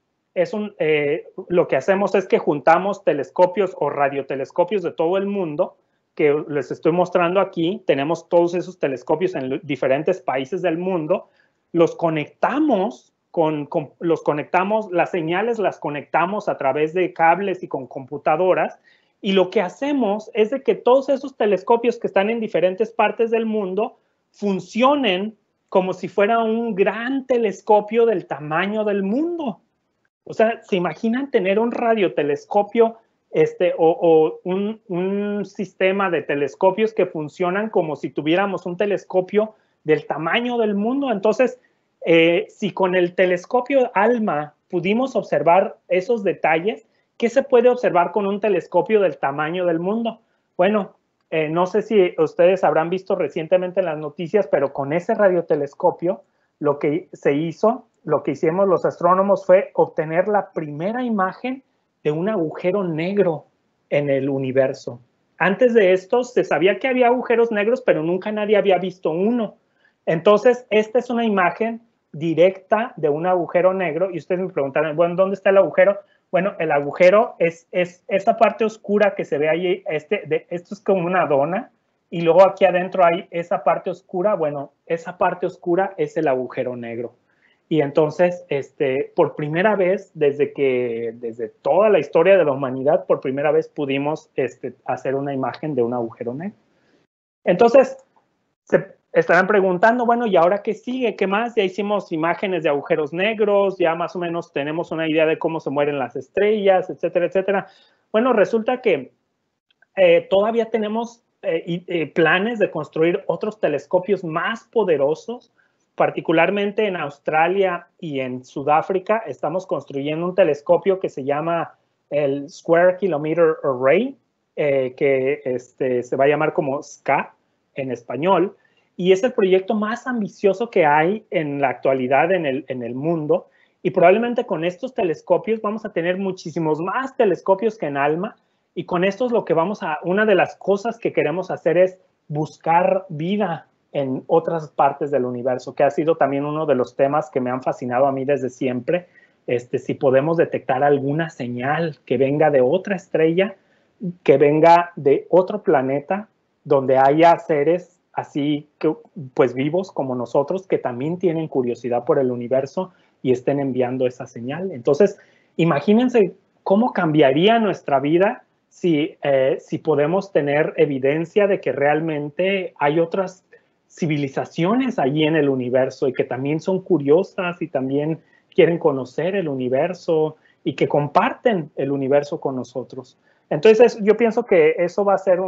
lo que hacemos es que juntamos telescopios o radiotelescopios de todo el mundo que les estoy mostrando aquí. Tenemos todos esos telescopios en diferentes países del mundo, los conectamos las señales las conectamos a través de cables y con computadoras, y lo que hacemos es de que todos esos telescopios que están en diferentes partes del mundo funcionen como si fuera un gran telescopio del tamaño del mundo. O sea, ¿se imaginan tener un radiotelescopio o un sistema de telescopios que funcionan como si tuviéramos un telescopio del tamaño del mundo? Entonces, si con el telescopio ALMA pudimos observar esos detalles, ¿qué se puede observar con un telescopio del tamaño del mundo? Bueno, no sé si ustedes habrán visto recientemente en las noticias, pero con ese radiotelescopio lo que hicimos los astrónomos fue obtener la primera imagen de un agujero negro en el universo. Antes de esto se sabía que había agujeros negros, pero nunca nadie había visto uno. Entonces, esta es una imagen directa de un agujero negro y ustedes me preguntarán, bueno, ¿dónde está el agujero? Bueno, el agujero es esa parte oscura que se ve ahí, esto es como una dona, y luego aquí adentro hay esa parte oscura. Bueno, esa parte oscura es el agujero negro. Y entonces, por primera vez, desde toda la historia de la humanidad, por primera vez pudimos hacer una imagen de un agujero negro. Entonces, se estarán preguntando, bueno, ¿y ahora qué sigue? ¿Qué más? Ya hicimos imágenes de agujeros negros, ya más o menos tenemos una idea de cómo se mueren las estrellas, etcétera, etcétera. Bueno, resulta que todavía tenemos planes de construir otros telescopios más poderosos. Particularmente en Australia y en Sudáfrica estamos construyendo un telescopio que se llama el Square Kilometer Array, que se va a llamar como SKA en español, y es el proyecto más ambicioso que hay en la actualidad en el mundo, y probablemente con estos telescopios vamos a tener muchísimos más telescopios que en ALMA, y con estos una de las cosas que queremos hacer es buscar vida en otras partes del universo, que ha sido también uno de los temas que me han fascinado a mí desde siempre. Si podemos detectar alguna señal que venga de otra estrella, que venga de otro planeta, donde haya seres así que, pues vivos como nosotros, que también tienen curiosidad por el universo y estén enviando esa señal. Entonces, imagínense cómo cambiaría nuestra vida si podemos tener evidencia de que realmente hay otras civilizaciones allí en el universo y que también son curiosas y también quieren conocer el universo y que comparten el universo con nosotros. Entonces, yo pienso que eso va a ser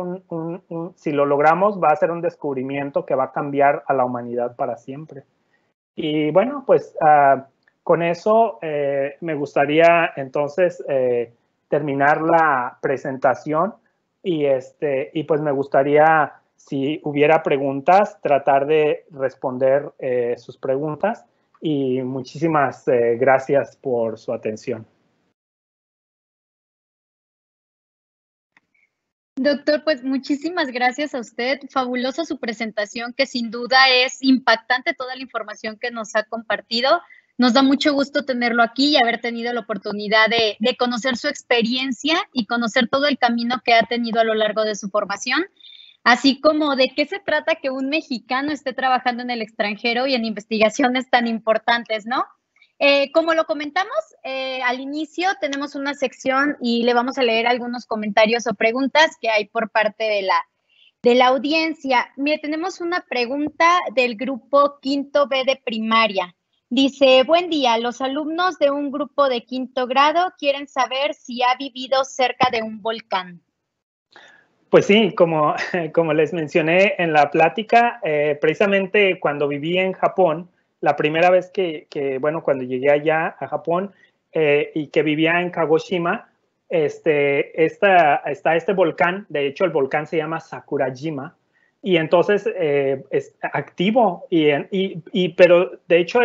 si lo logramos, va a ser un descubrimiento que va a cambiar a la humanidad para siempre. Y bueno, pues con eso me gustaría entonces terminar la presentación y pues me gustaría, si hubiera preguntas, tratar de responder sus preguntas. y muchísimas gracias por su atención. Doctor, pues muchísimas gracias a usted. Fabulosa su presentación, que sin duda es impactante toda la información que nos ha compartido. Nos da mucho gusto tenerlo aquí y haber tenido la oportunidad de conocer su experiencia y conocer todo el camino que ha tenido a lo largo de su formación, así como de qué se trata que un mexicano esté trabajando en el extranjero y en investigaciones tan importantes, ¿no? Como lo comentamos al inicio, tenemos una sección y le vamos a leer algunos comentarios o preguntas que hay por parte de la audiencia. Mire, tenemos una pregunta del grupo quinto B de primaria. Dice, buen día, los alumnos de un grupo de quinto grado quieren saber si ha vivido cerca de un volcán. Pues sí, como les mencioné en la plática, precisamente cuando viví en Japón, la primera vez bueno, cuando llegué allá a Japón y que vivía en Kagoshima, está este volcán, de hecho el volcán se llama Sakurajima, y entonces es activo, pero de hecho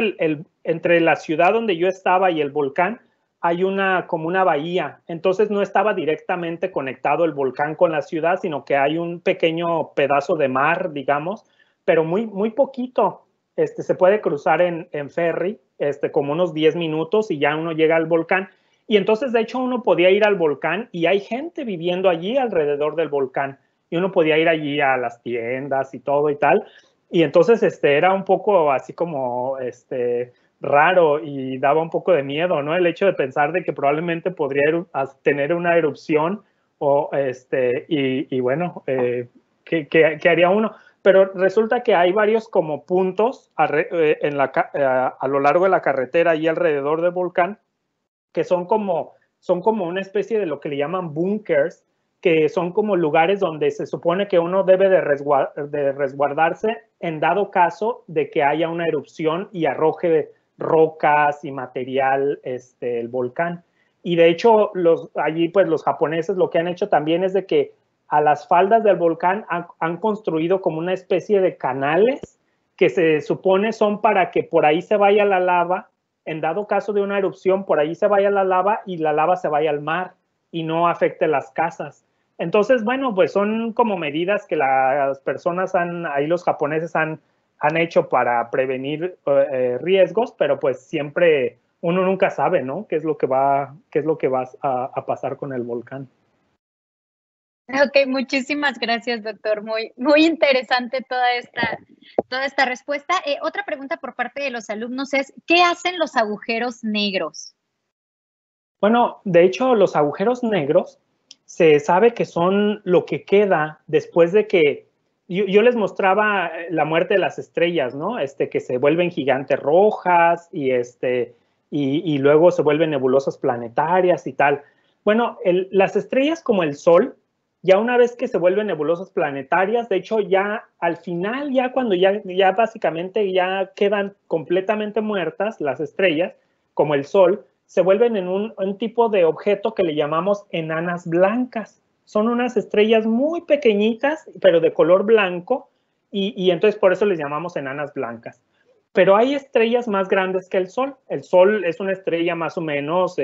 entre la ciudad donde yo estaba y el volcán hay como una bahía, entonces no estaba directamente conectado el volcán con la ciudad, sino que hay un pequeño pedazo de mar, digamos, pero muy, muy poquito. Se puede cruzar en ferry, como unos 10 minutos y ya uno llega al volcán. Y entonces, de hecho, uno podía ir al volcán y hay gente viviendo allí alrededor del volcán. Y uno podía ir allí a las tiendas y todo y tal. Y entonces era un poco así como raro y daba un poco de miedo, ¿no? El hecho de pensar de que probablemente podría tener una erupción o y bueno, ¿qué haría uno? Pero resulta que hay varios como puntos a lo largo de la carretera y alrededor del volcán que son como una especie de lo que le llaman bunkers, que son como lugares donde se supone que uno debe de resguardarse en dado caso de que haya una erupción y arroje rocas y material el volcán. Y de hecho, allí pues los japoneses lo que han hecho también es de que a las faldas del volcán han construido como una especie de canales que se supone son para que por ahí se vaya la lava, en dado caso de una erupción, por ahí se vaya la lava y la lava se vaya al mar y no afecte las casas. Entonces, bueno, pues son como medidas que las personas ahí los japoneses han hecho para prevenir riesgos, pero pues siempre uno nunca sabe, ¿no? ¿Qué es lo que va a pasar con el volcán? Ok, muchísimas gracias, doctor. Muy, muy interesante toda esta respuesta. Otra pregunta por parte de los alumnos es, ¿qué hacen los agujeros negros? Bueno, de hecho, los agujeros negros se sabe que son lo que queda después de que yo les mostraba la muerte de las estrellas, ¿no? Que se vuelven gigantes rojas y luego se vuelven nebulosas planetarias y tal. Bueno, las estrellas como el Sol, ya una vez que se vuelven nebulosas planetarias, de hecho ya al final, ya cuando ya básicamente ya quedan completamente muertas las estrellas, como el Sol, se vuelven en un tipo de objeto que le llamamos enanas blancas. Son unas estrellas muy pequeñitas, pero de color blanco, y entonces por eso les llamamos enanas blancas. Pero hay estrellas más grandes que el Sol. El Sol es una estrella más o menos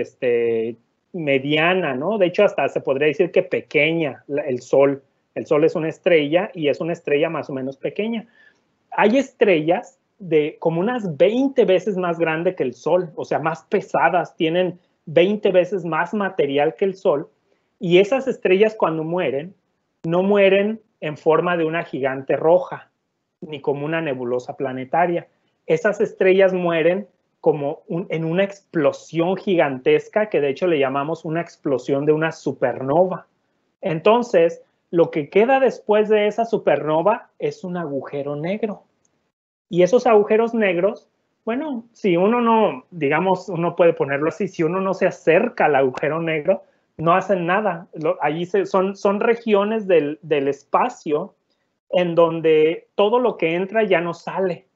mediana, ¿no? De hecho, hasta se podría decir que pequeña el Sol. El Sol es una estrella y es una estrella más o menos pequeña. Hay estrellas de como unas 20 veces más grande que el Sol, o sea, más pesadas, tienen 20 veces más material que el Sol, y esas estrellas cuando mueren, no mueren en forma de una gigante roja, ni como una nebulosa planetaria. Esas estrellas mueren como en una explosión gigantesca, que de hecho le llamamos una explosión de una supernova. Entonces, lo que queda después de esa supernova es un agujero negro. Y esos agujeros negros, bueno, si uno no, digamos, uno puede ponerlo así, si uno no se acerca al agujero negro, no hacen nada. Allí son regiones del espacio en donde todo lo que entra ya no sale.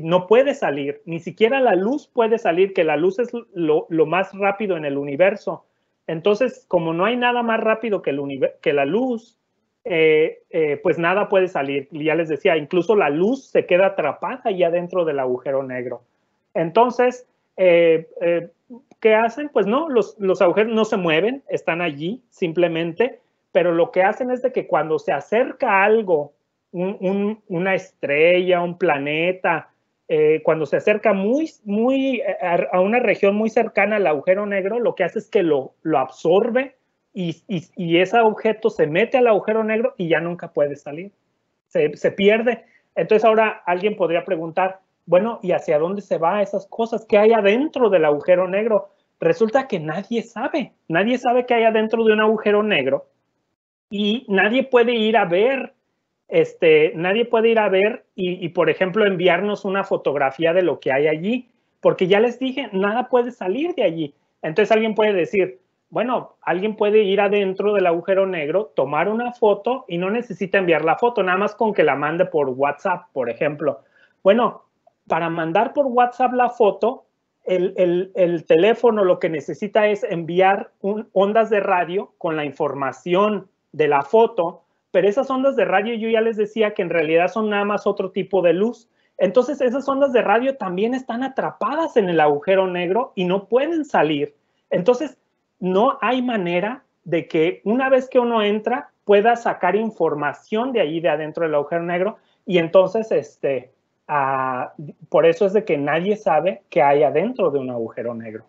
No puede salir, ni siquiera la luz puede salir, que la luz es lo más rápido en el universo. Entonces, como no hay nada más rápido que la luz, pues nada puede salir. Ya les decía, incluso la luz se queda atrapada ya dentro del agujero negro. Entonces, ¿qué hacen? Pues no, los agujeros no se mueven, están allí simplemente, pero lo que hacen es de que cuando se acerca algo, una estrella, un planeta, cuando se acerca a una región muy cercana al agujero negro, lo que hace es que lo absorbe y ese objeto se mete al agujero negro y ya nunca puede salir, se pierde. Entonces ahora alguien podría preguntar, bueno, ¿y hacia dónde se van esas cosas? ¿Qué hay adentro del agujero negro? Resulta que nadie sabe qué hay adentro de un agujero negro y nadie puede ir a ver, por ejemplo, enviarnos una fotografía de lo que hay allí, porque ya les dije, nada puede salir de allí. Entonces alguien puede decir, bueno, alguien puede ir adentro del agujero negro, tomar una foto y no necesita enviar la foto, nada más con que la mande por WhatsApp, por ejemplo. Bueno, para mandar por WhatsApp la foto, el teléfono lo que necesita es enviar ondas de radio con la información de la foto, pero esas ondas de radio yo ya les decía que en realidad son nada más otro tipo de luz. Entonces esas ondas de radio también están atrapadas en el agujero negro y no pueden salir. Entonces no hay manera de que una vez que uno entra pueda sacar información de allí de adentro del agujero negro y entonces por eso es de que nadie sabe qué hay adentro de un agujero negro.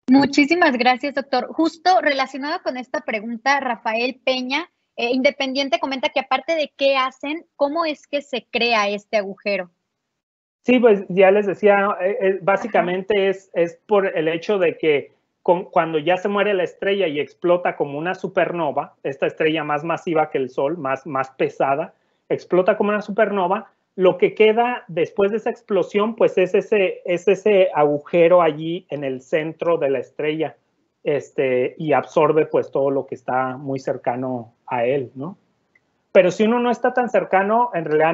Muchísimas gracias, doctor. Justo relacionado con esta pregunta, Rafael Peña, Independiente, comenta que aparte de qué hacen, ¿cómo es que se crea este agujero? Sí, pues ya les decía, básicamente es por el hecho de que cuando ya se muere la estrella y explota como una supernova, esta estrella más masiva que el Sol, más pesada, explota como una supernova, lo que queda después de esa explosión, pues es ese agujero allí en el centro de la estrella, y absorbe pues todo lo que está muy cercano a él, ¿no? Pero si uno no está tan cercano, en realidad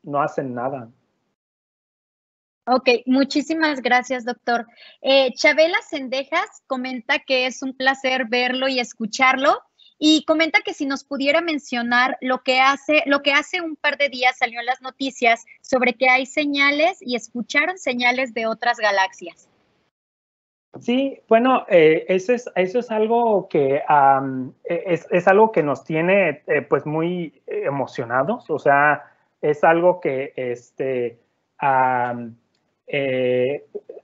no hacen nada. Ok, muchísimas gracias, doctor. Chabela Sendejas comenta que es un placer verlo y escucharlo y comenta que si nos pudiera mencionar lo que hace un par de días salió en las noticias sobre que hay señales y escucharon señales de otras galaxias. Sí, bueno, eso es algo que es algo que nos tiene pues muy emocionados, o sea, es algo que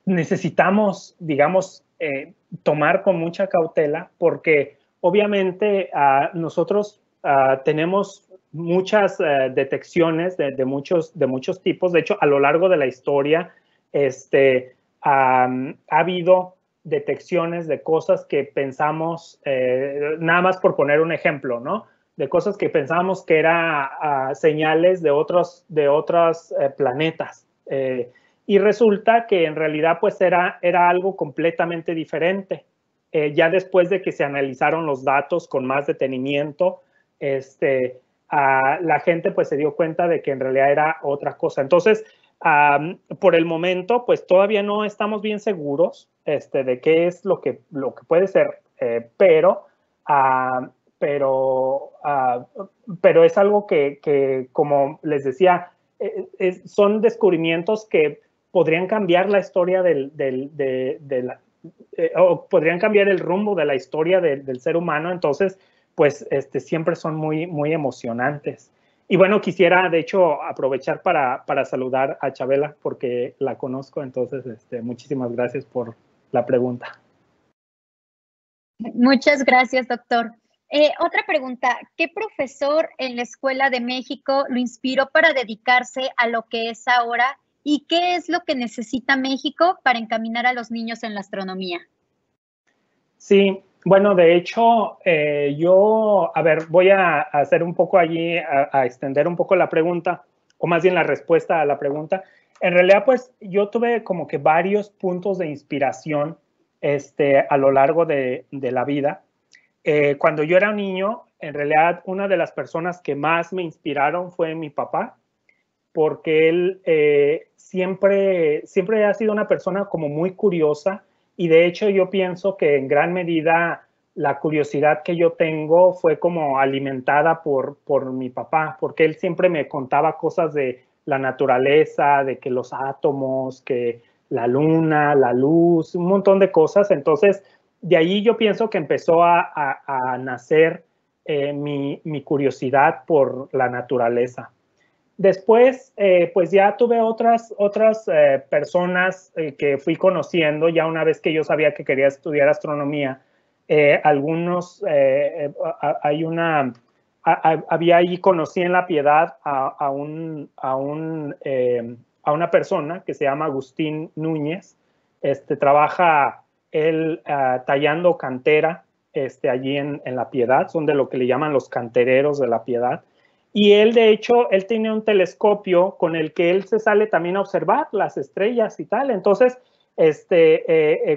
necesitamos, digamos, tomar con mucha cautela porque obviamente nosotros tenemos muchas detecciones de muchos tipos, de hecho, a lo largo de la historia, ha habido detecciones de cosas que pensamos, nada más por poner un ejemplo, ¿no? De cosas que pensamos que eran señales de otros planetas. Y resulta que en realidad pues era algo completamente diferente. Ya después de que se analizaron los datos con más detenimiento, la gente pues se dio cuenta de que en realidad era otra cosa. Entonces, por el momento, pues todavía no estamos bien seguros de qué es lo que puede ser, pero es algo que, como les decía, son descubrimientos que podrían cambiar la historia o podrían cambiar el rumbo de la historia del ser humano. Entonces, pues siempre son muy emocionantes. Y bueno, quisiera de hecho aprovechar para saludar a Chabela porque la conozco, entonces muchísimas gracias por la pregunta. Muchas gracias, doctor. Otra pregunta, ¿qué profesor en la Escuela de México lo inspiró para dedicarse a lo que es ahora? ¿Y qué es lo que necesita México para encaminar a los niños en la astronomía? Sí, bueno, de hecho, voy a hacer un poco allí, a extender un poco la pregunta, o más bien la respuesta a la pregunta. En realidad, pues, yo tuve como que varios puntos de inspiración a lo largo de la vida. Cuando yo era un niño, en realidad, una de las personas que más me inspiraron fue mi papá, porque él siempre ha sido una persona como muy curiosa y de hecho yo pienso que en gran medida la curiosidad que yo tengo fue como alimentada por mi papá, porque él siempre me contaba cosas de la naturaleza, de que los átomos, que la luna, la luz, un montón de cosas. Entonces, de ahí yo pienso que empezó a nacer mi curiosidad por la naturaleza. Después, pues ya tuve otras personas que fui conociendo, ya una vez que yo sabía que quería estudiar astronomía. Había ahí, conocí en La Piedad a una persona que se llama Agustín Núñez. Trabaja él tallando cantera allí en La Piedad, son de lo que le llaman los cantereros de La Piedad. Y él, de hecho, él tiene un telescopio con el que él se sale también a observar las estrellas y tal. Entonces,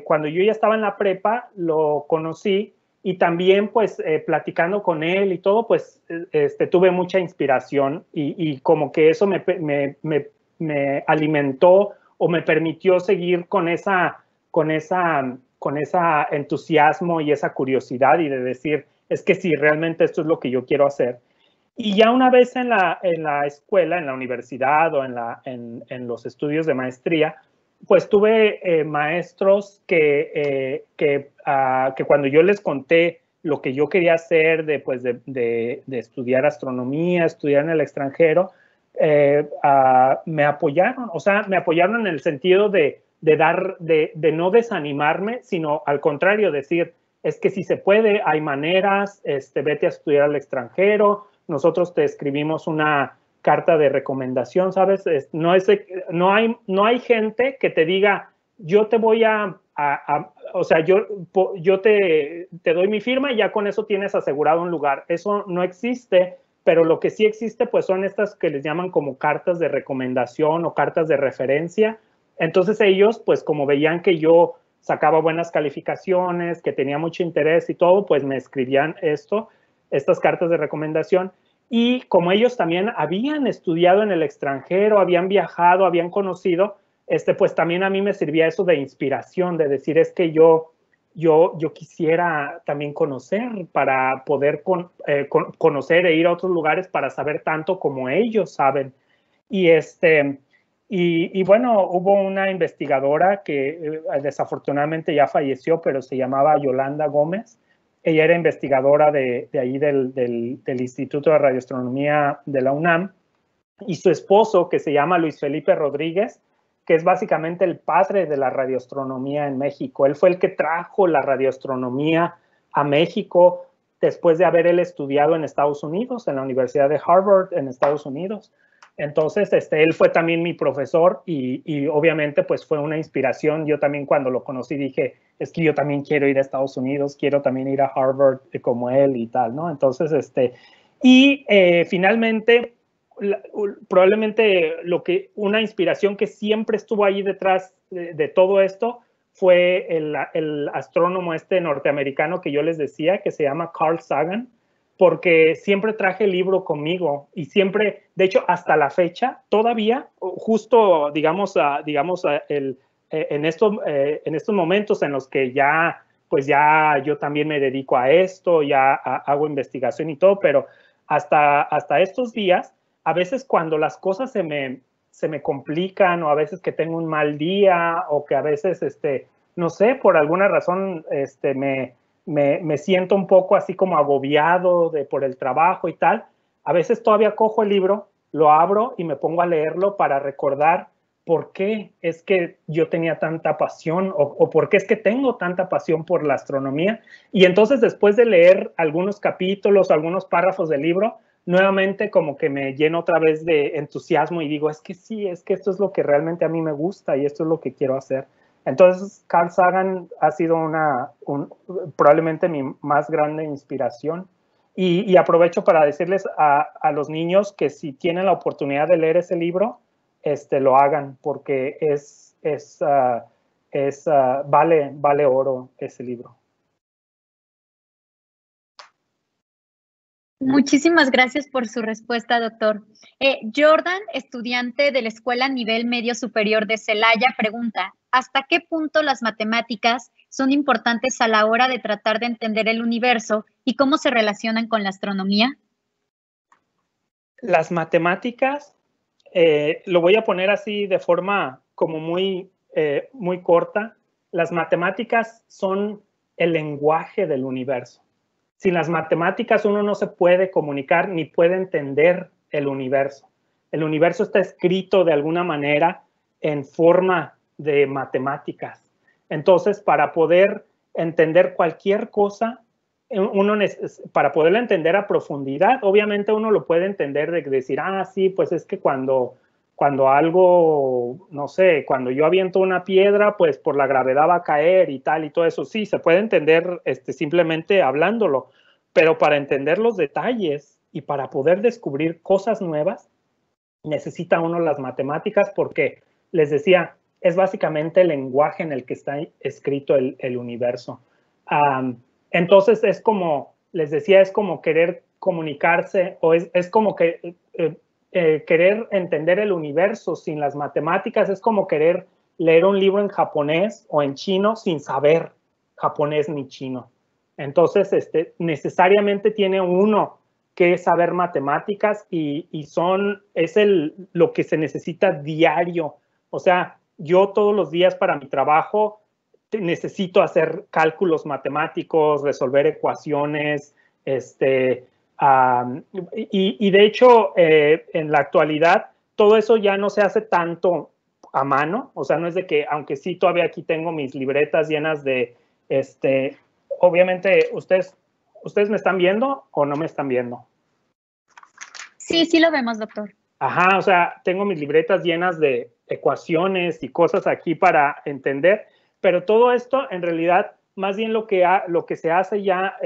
cuando yo ya estaba en la prepa, lo conocí y también, pues, platicando con él y todo, pues, tuve mucha inspiración y como que eso me alimentó o me permitió seguir con esa entusiasmo y esa curiosidad y de decir, es que sí, realmente esto es lo que yo quiero hacer. Y ya una vez en la escuela, en la universidad o en los estudios de maestría, pues tuve maestros que cuando yo les conté lo que yo quería hacer de estudiar astronomía, estudiar en el extranjero, me apoyaron. O sea, me apoyaron en el sentido de no desanimarme, sino al contrario, decir, es que si se puede, hay maneras, vete a estudiar al extranjero. Nosotros te escribimos una carta de recomendación, ¿sabes? No hay gente que te diga, yo te voy o sea, yo te doy mi firma y ya con eso tienes asegurado un lugar. Eso no existe, pero lo que sí existe, pues son estas que les llaman como cartas de recomendación o cartas de referencia. Entonces ellos, pues como veían que yo sacaba buenas calificaciones, que tenía mucho interés y todo, pues me escribían estas cartas de recomendación. Y como ellos también habían estudiado en el extranjero, habían viajado, habían conocido, pues también a mí me servía eso de inspiración, de decir, es que yo quisiera también conocer para poder conocer e ir a otros lugares para saber tanto como ellos saben. Y bueno, hubo una investigadora que desafortunadamente ya falleció, pero se llamaba Yolanda Gómez. Ella era investigadora de ahí del Instituto de Radioastronomía de la UNAM, y su esposo, que se llama Luis Felipe Rodríguez, que es básicamente el padre de la radioastronomía en México. Él fue el que trajo la radioastronomía a México después de haber él estudiado en Estados Unidos, en la Universidad de Harvard en Estados Unidos. Entonces, él fue también mi profesor y obviamente pues fue una inspiración. Yo también cuando lo conocí dije, es que yo también quiero ir a Estados Unidos, quiero también ir a Harvard como él y tal, ¿no? Entonces, finalmente, probablemente una inspiración que siempre estuvo ahí detrás de todo esto fue el astrónomo norteamericano que yo les decía, que se llama Carl Sagan, porque siempre traje el libro conmigo y siempre, de hecho, hasta la fecha, todavía, justo, en estos momentos en los que pues ya yo también me dedico a esto, ya hago investigación y todo, pero hasta estos días, a veces cuando las cosas se me complican o a veces que tengo un mal día o que a veces, no sé, por alguna razón, me siento un poco así como agobiado por el trabajo y tal, a veces todavía cojo el libro, lo abro y me pongo a leerlo para recordar por qué es que yo tenía tanta pasión o por qué es que tengo tanta pasión por la astronomía. Y entonces después de leer algunos capítulos, algunos párrafos del libro, nuevamente como que me lleno otra vez de entusiasmo y digo, es que sí, es que esto es lo que realmente a mí me gusta y esto es lo que quiero hacer. Entonces, Carl Sagan ha sido probablemente mi más grande inspiración. Y aprovecho para decirles a los niños que si tienen la oportunidad de leer ese libro, lo hagan, porque vale oro ese libro. Muchísimas gracias por su respuesta, doctor. Jordan, estudiante de la Escuela Nivel Medio Superior de Celaya, pregunta, ¿hasta qué punto las matemáticas son importantes a la hora de tratar de entender el universo y cómo se relacionan con la astronomía? Las matemáticas, lo voy a poner así de forma como muy corta. Las matemáticas son el lenguaje del universo. Sin las matemáticas uno no se puede comunicar ni puede entender el universo. El universo está escrito de alguna manera en forma de matemáticas. Entonces, para poder entender cualquier cosa, para poderla entender a profundidad, obviamente uno lo puede entender de decir, ah, sí, pues es que cuando algo, no sé, cuando yo aviento una piedra, pues por la gravedad va a caer y tal y todo eso. Sí, se puede entender simplemente hablándolo, pero para entender los detalles y para poder descubrir cosas nuevas, necesita uno las matemáticas porque, les decía, es básicamente el lenguaje en el que está escrito el universo. Entonces es como, les decía, es como querer comunicarse o es como que querer entender el universo sin las matemáticas es como querer leer un libro en japonés o en chino sin saber japonés ni chino. Entonces, necesariamente tiene uno que saber matemáticas y es lo que se necesita diario. O sea, yo todos los días para mi trabajo necesito hacer cálculos matemáticos, resolver ecuaciones, y de hecho, en la actualidad, todo eso ya no se hace tanto a mano, o sea, no es de que, aunque sí todavía aquí tengo mis libretas llenas de, obviamente, ¿ustedes me están viendo o no me están viendo? Sí, sí lo vemos, doctor. Ajá, o sea, tengo mis libretas llenas de ecuaciones y cosas aquí para entender, pero todo esto en realidad más bien lo que se hace ya,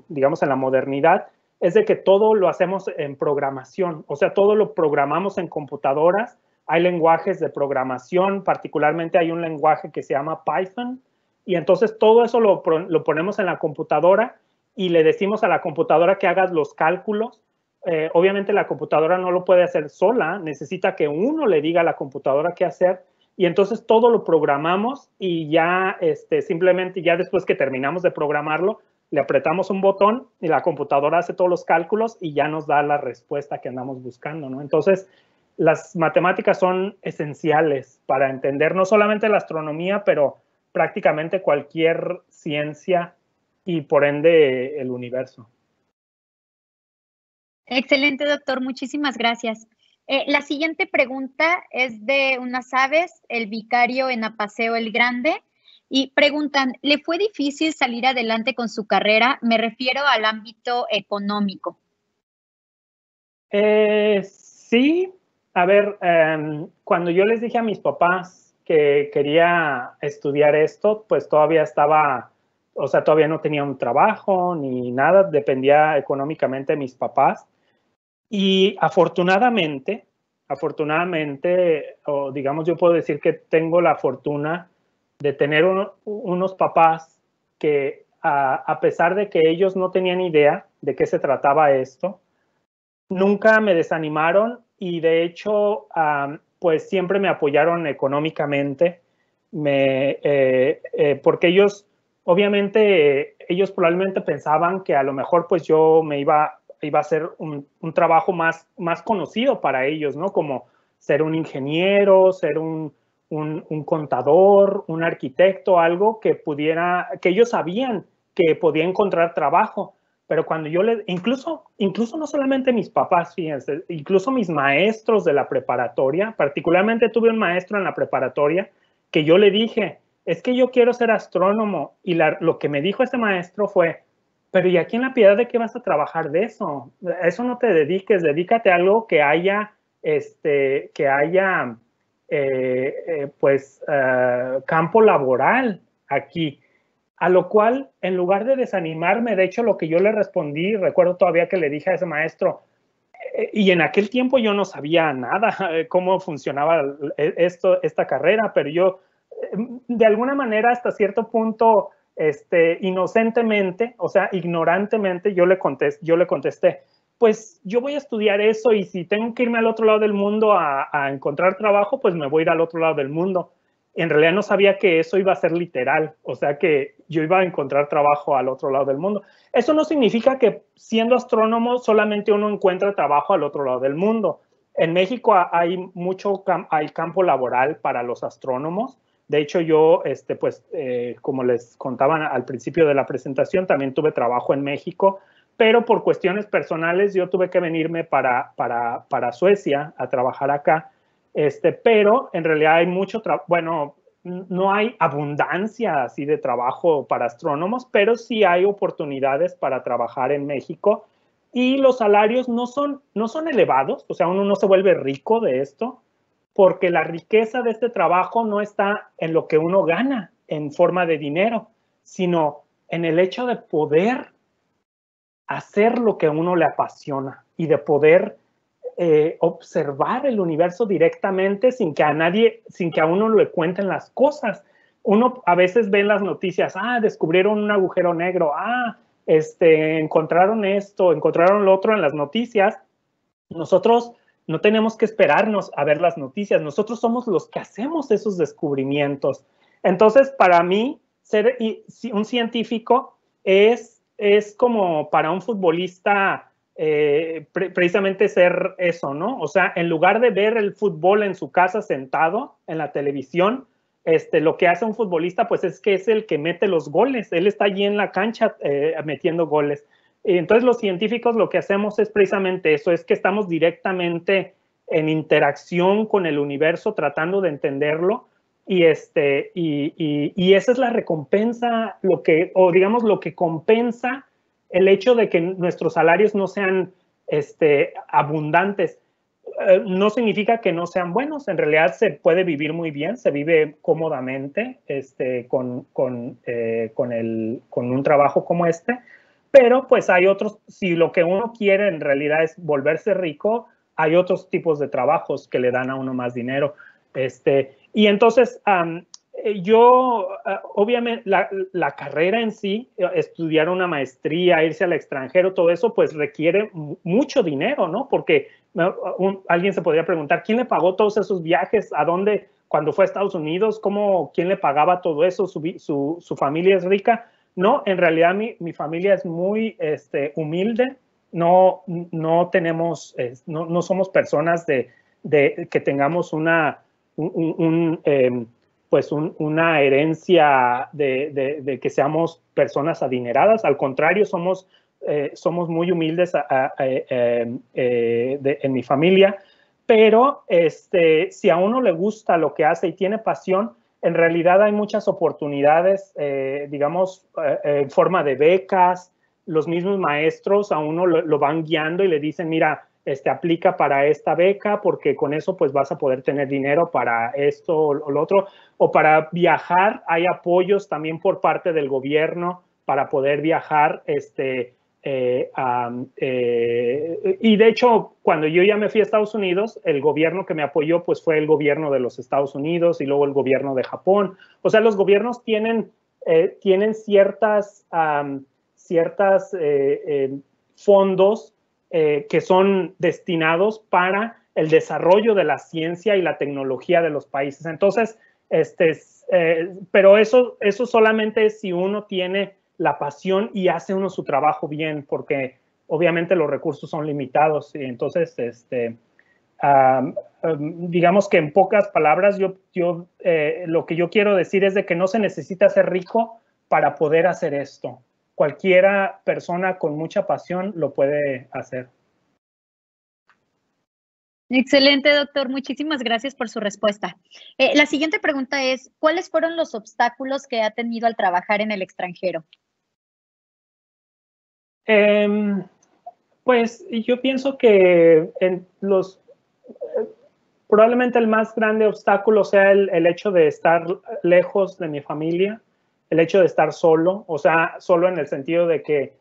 digamos, en la modernidad, es de que todo lo hacemos en programación, o sea, todo lo programamos en computadoras. Hay lenguajes de programación, particularmente hay un lenguaje que se llama Python, y entonces todo eso lo ponemos en la computadora y le decimos a la computadora que haga los cálculos. Obviamente la computadora no lo puede hacer sola, necesita que uno le diga a la computadora qué hacer, y entonces todo lo programamos y ya simplemente ya después que terminamos de programarlo, le apretamos un botón y la computadora hace todos los cálculos y ya nos da la respuesta que andamos buscando, ¿no? Entonces, las matemáticas son esenciales para entender no solamente la astronomía, pero prácticamente cualquier ciencia y por ende el universo. Excelente, doctor. Muchísimas gracias. La siguiente pregunta es de unas aves, el vicario en Apaseo el Grande, y preguntan, ¿le fue difícil salir adelante con su carrera? Me refiero al ámbito económico. Sí, a ver, cuando yo les dije a mis papás que quería estudiar esto, pues todavía estaba, o sea, todavía no tenía un trabajo ni nada, dependía económicamente de mis papás. Y afortunadamente, o digamos, yo puedo decir que tengo la fortuna de tener unos papás que, a pesar de que ellos no tenían idea de qué se trataba esto, nunca me desanimaron y de hecho, pues siempre me apoyaron económicamente, porque ellos, obviamente, ellos probablemente pensaban que a lo mejor pues yo me iba a ser un trabajo más conocido para ellos, ¿no? Como ser un ingeniero, ser un contador, un arquitecto, algo que ellos sabían que podía encontrar trabajo. Pero cuando incluso no solamente mis papás, fíjense, incluso mis maestros de la preparatoria, particularmente tuve un maestro en la preparatoria que yo le dije, es que yo quiero ser astrónomo, y lo que me dijo ese maestro fue, pero ¿y aquí en La Piedad de qué vas a trabajar de eso? Eso no te dediques, dedícate a algo que haya, campo laboral aquí. A lo cual, en lugar de desanimarme, de hecho, lo que yo le respondí, recuerdo todavía que le dije a ese maestro, y en aquel tiempo yo no sabía nada cómo funcionaba esta carrera, pero yo, de alguna manera, hasta cierto punto, inocentemente, o sea, ignorantemente, yo le contesté, pues yo voy a estudiar eso y si tengo que irme al otro lado del mundo a encontrar trabajo, pues me voy a ir al otro lado del mundo. en realidad no sabía que eso iba a ser literal, o sea que yo iba a encontrar trabajo al otro lado del mundo. Eso no significa que siendo astrónomo solamente uno encuentra trabajo al otro lado del mundo. En México hay campo laboral para los astrónomos. De hecho, yo, como les contaban al principio de la presentación, también tuve trabajo en México, pero por cuestiones personales yo tuve que venirme para Suecia a trabajar acá. Pero en realidad hay mucho trabajo, bueno, no hay abundancia así de trabajo para astrónomos, pero sí hay oportunidades para trabajar en México y los salarios no son elevados, o sea, uno no se vuelve rico de esto, porque la riqueza de este trabajo no está en lo que uno gana en forma de dinero, sino en el hecho de poder hacer lo que a uno le apasiona y de poder observar el universo directamente sin que a uno le cuenten las cosas. Uno a veces ve en las noticias, descubrieron un agujero negro, encontraron esto, encontraron lo otro en las noticias. Nosotros no tenemos que esperarnos a ver las noticias, nosotros somos los que hacemos esos descubrimientos. Entonces, para mí, ser un científico es como para un futbolista precisamente ser eso, ¿no? O sea, en lugar de ver el fútbol en su casa sentado en la televisión, lo que hace un futbolista pues es que es el que mete los goles, él está allí en la cancha metiendo goles. Entonces los científicos lo que hacemos es precisamente eso, es que estamos directamente en interacción con el universo tratando de entenderlo y esa es la recompensa, lo que compensa el hecho de que nuestros salarios no sean abundantes. No significa que no sean buenos, en realidad se puede vivir muy bien, se vive cómodamente con un trabajo como este, pero pues hay otros, si lo que uno quiere en realidad es volverse rico, hay otros tipos de trabajos que le dan a uno más dinero. Y entonces, yo, obviamente, la carrera en sí, estudiar una maestría, irse al extranjero, todo eso, pues requiere mucho dinero, ¿no? Porque alguien se podría preguntar, ¿quién le pagó todos esos viajes? ¿A dónde? Cuando fue a Estados Unidos, ¿quién le pagaba todo eso? ¿Su familia es rica? No, en realidad mi familia es muy humilde. No tenemos, no somos personas de que tengamos una herencia de que seamos personas adineradas. Al contrario, somos muy humildes en mi familia, pero si a uno le gusta lo que hace y tiene pasión, en realidad hay muchas oportunidades, en forma de becas. Los mismos maestros a uno lo van guiando y le dicen, mira, aplica para esta beca porque con eso pues vas a poder tener dinero para esto o lo otro, o para viajar hay apoyos también por parte del gobierno para poder viajar, y de hecho cuando yo ya me fui a Estados Unidos, el gobierno que me apoyó pues fue el gobierno de los Estados Unidos y luego el gobierno de Japón. O sea, los gobiernos tienen ciertas fondos que son destinados para el desarrollo de la ciencia y la tecnología de los países. Entonces, pero eso solamente es si uno tiene la pasión y hace uno su trabajo bien, porque obviamente los recursos son limitados. Y entonces, digamos que en pocas palabras, lo que yo quiero decir es de que no se necesita ser rico para poder hacer esto. Cualquiera persona con mucha pasión lo puede hacer. Excelente, doctor. Muchísimas gracias por su respuesta. La siguiente pregunta es, ¿cuáles fueron los obstáculos que ha tenido al trabajar en el extranjero? Pues yo pienso que probablemente el más grande obstáculo sea el hecho de estar lejos de mi familia, el hecho de estar solo, o sea, solo en el sentido de que,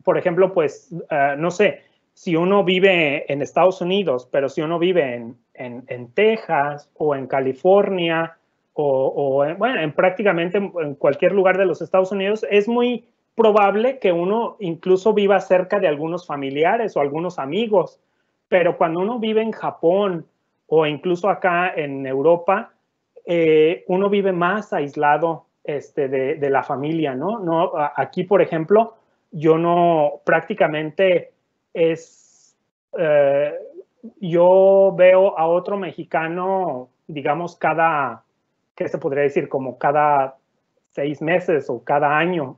por ejemplo, pues, no sé, si uno vive en Estados Unidos, pero si uno vive en Texas o en California bueno, prácticamente en cualquier lugar de los Estados Unidos, es muy probable que uno incluso viva cerca de algunos familiares o algunos amigos, pero cuando uno vive en Japón o incluso acá en Europa, uno vive más aislado de la familia, ¿no? Aquí, por ejemplo, yo no prácticamente yo veo a otro mexicano, digamos, ¿qué se podría decir? Como cada 6 meses o cada año.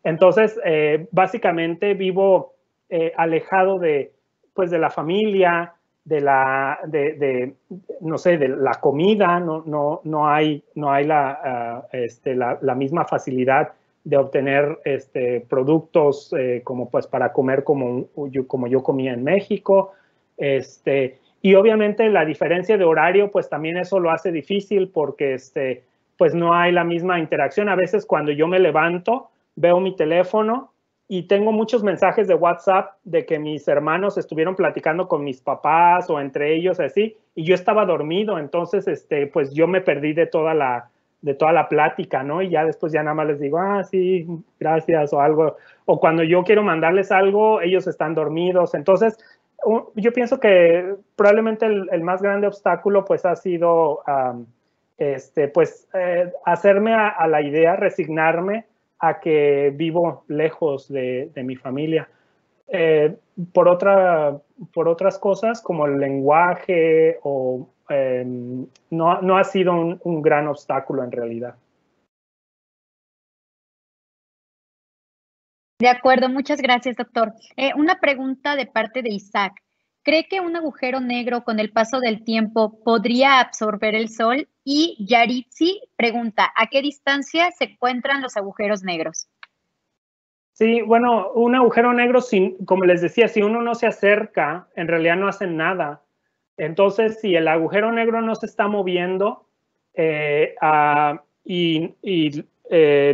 Entonces, básicamente vivo alejado pues, de la familia, no sé, de la comida, no hay la misma facilidad de obtener productos como pues para comer como yo comía en México. Y obviamente la diferencia de horario, pues también eso lo hace difícil porque pues no hay la misma interacción. A veces cuando yo me levanto, veo mi teléfono y tengo muchos mensajes de WhatsApp de que mis hermanos estuvieron platicando con mis papás o entre ellos así, y yo estaba dormido, entonces pues yo me perdí de toda la plática, ¿no? Y ya después ya nada más les digo, sí, gracias o algo. O cuando yo quiero mandarles algo, ellos están dormidos. Entonces, yo pienso que probablemente el más grande obstáculo pues ha sido pues hacerme a la idea, resignarme a que vivo lejos de mi familia. Por otras cosas como el lenguaje no ha sido un gran obstáculo en realidad. De acuerdo, muchas gracias, doctor. Una pregunta de parte de Isaac. ¿Cree que un agujero negro con el paso del tiempo podría absorber el sol? Y Yaritzi pregunta, ¿a qué distancia se encuentran los agujeros negros? Sí, bueno, un agujero negro, como les decía, si uno no se acerca, en realidad no hacen nada. Entonces, si el agujero negro no se está moviendo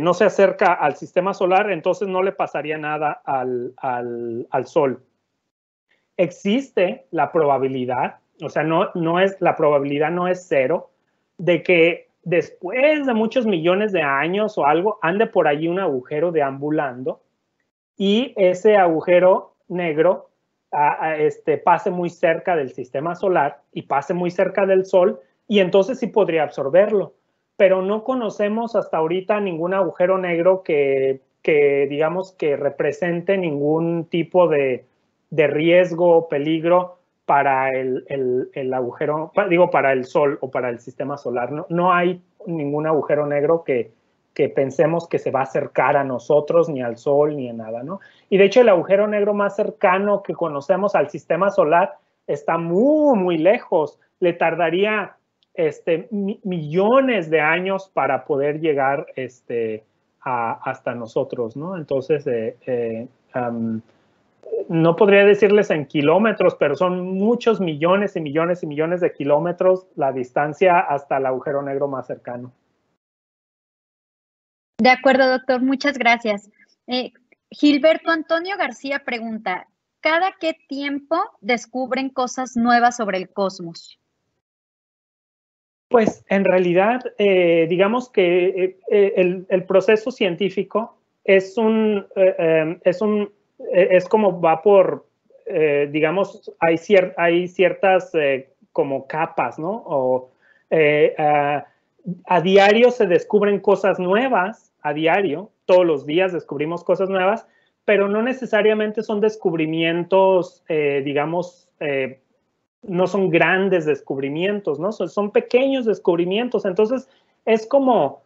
no se acerca al sistema solar, entonces no le pasaría nada al Sol. Existe la probabilidad, o sea, la probabilidad no es cero, de que después de muchos millones de años o algo, ande por allí un agujero deambulando y ese agujero negro pase muy cerca del sistema solar y pase muy cerca del Sol, y entonces sí podría absorberlo. Pero no conocemos hasta ahorita ningún agujero negro que digamos que represente ningún tipo de riesgo o peligro para el agujero, para el Sol o para el sistema solar. No hay ningún agujero negro que pensemos que se va a acercar a nosotros, ni al Sol, ni a nada, ¿no? Y de hecho el agujero negro más cercano que conocemos al sistema solar está muy, muy lejos. Le tardaría millones de años para poder llegar hasta nosotros, ¿no? Entonces, no podría decirles en kilómetros, pero son muchos millones y millones y millones de kilómetros la distancia hasta el agujero negro más cercano. De acuerdo, doctor, muchas gracias. Gilberto Antonio García pregunta, ¿cada qué tiempo descubren cosas nuevas sobre el cosmos? Pues en realidad, digamos que el proceso científico es como va por, digamos, hay ciertas como capas, ¿no? A diario se descubren cosas nuevas, a diario, todos los días descubrimos cosas nuevas, pero no necesariamente son descubrimientos, digamos, no son grandes descubrimientos, ¿no? Son pequeños descubrimientos. Entonces, es como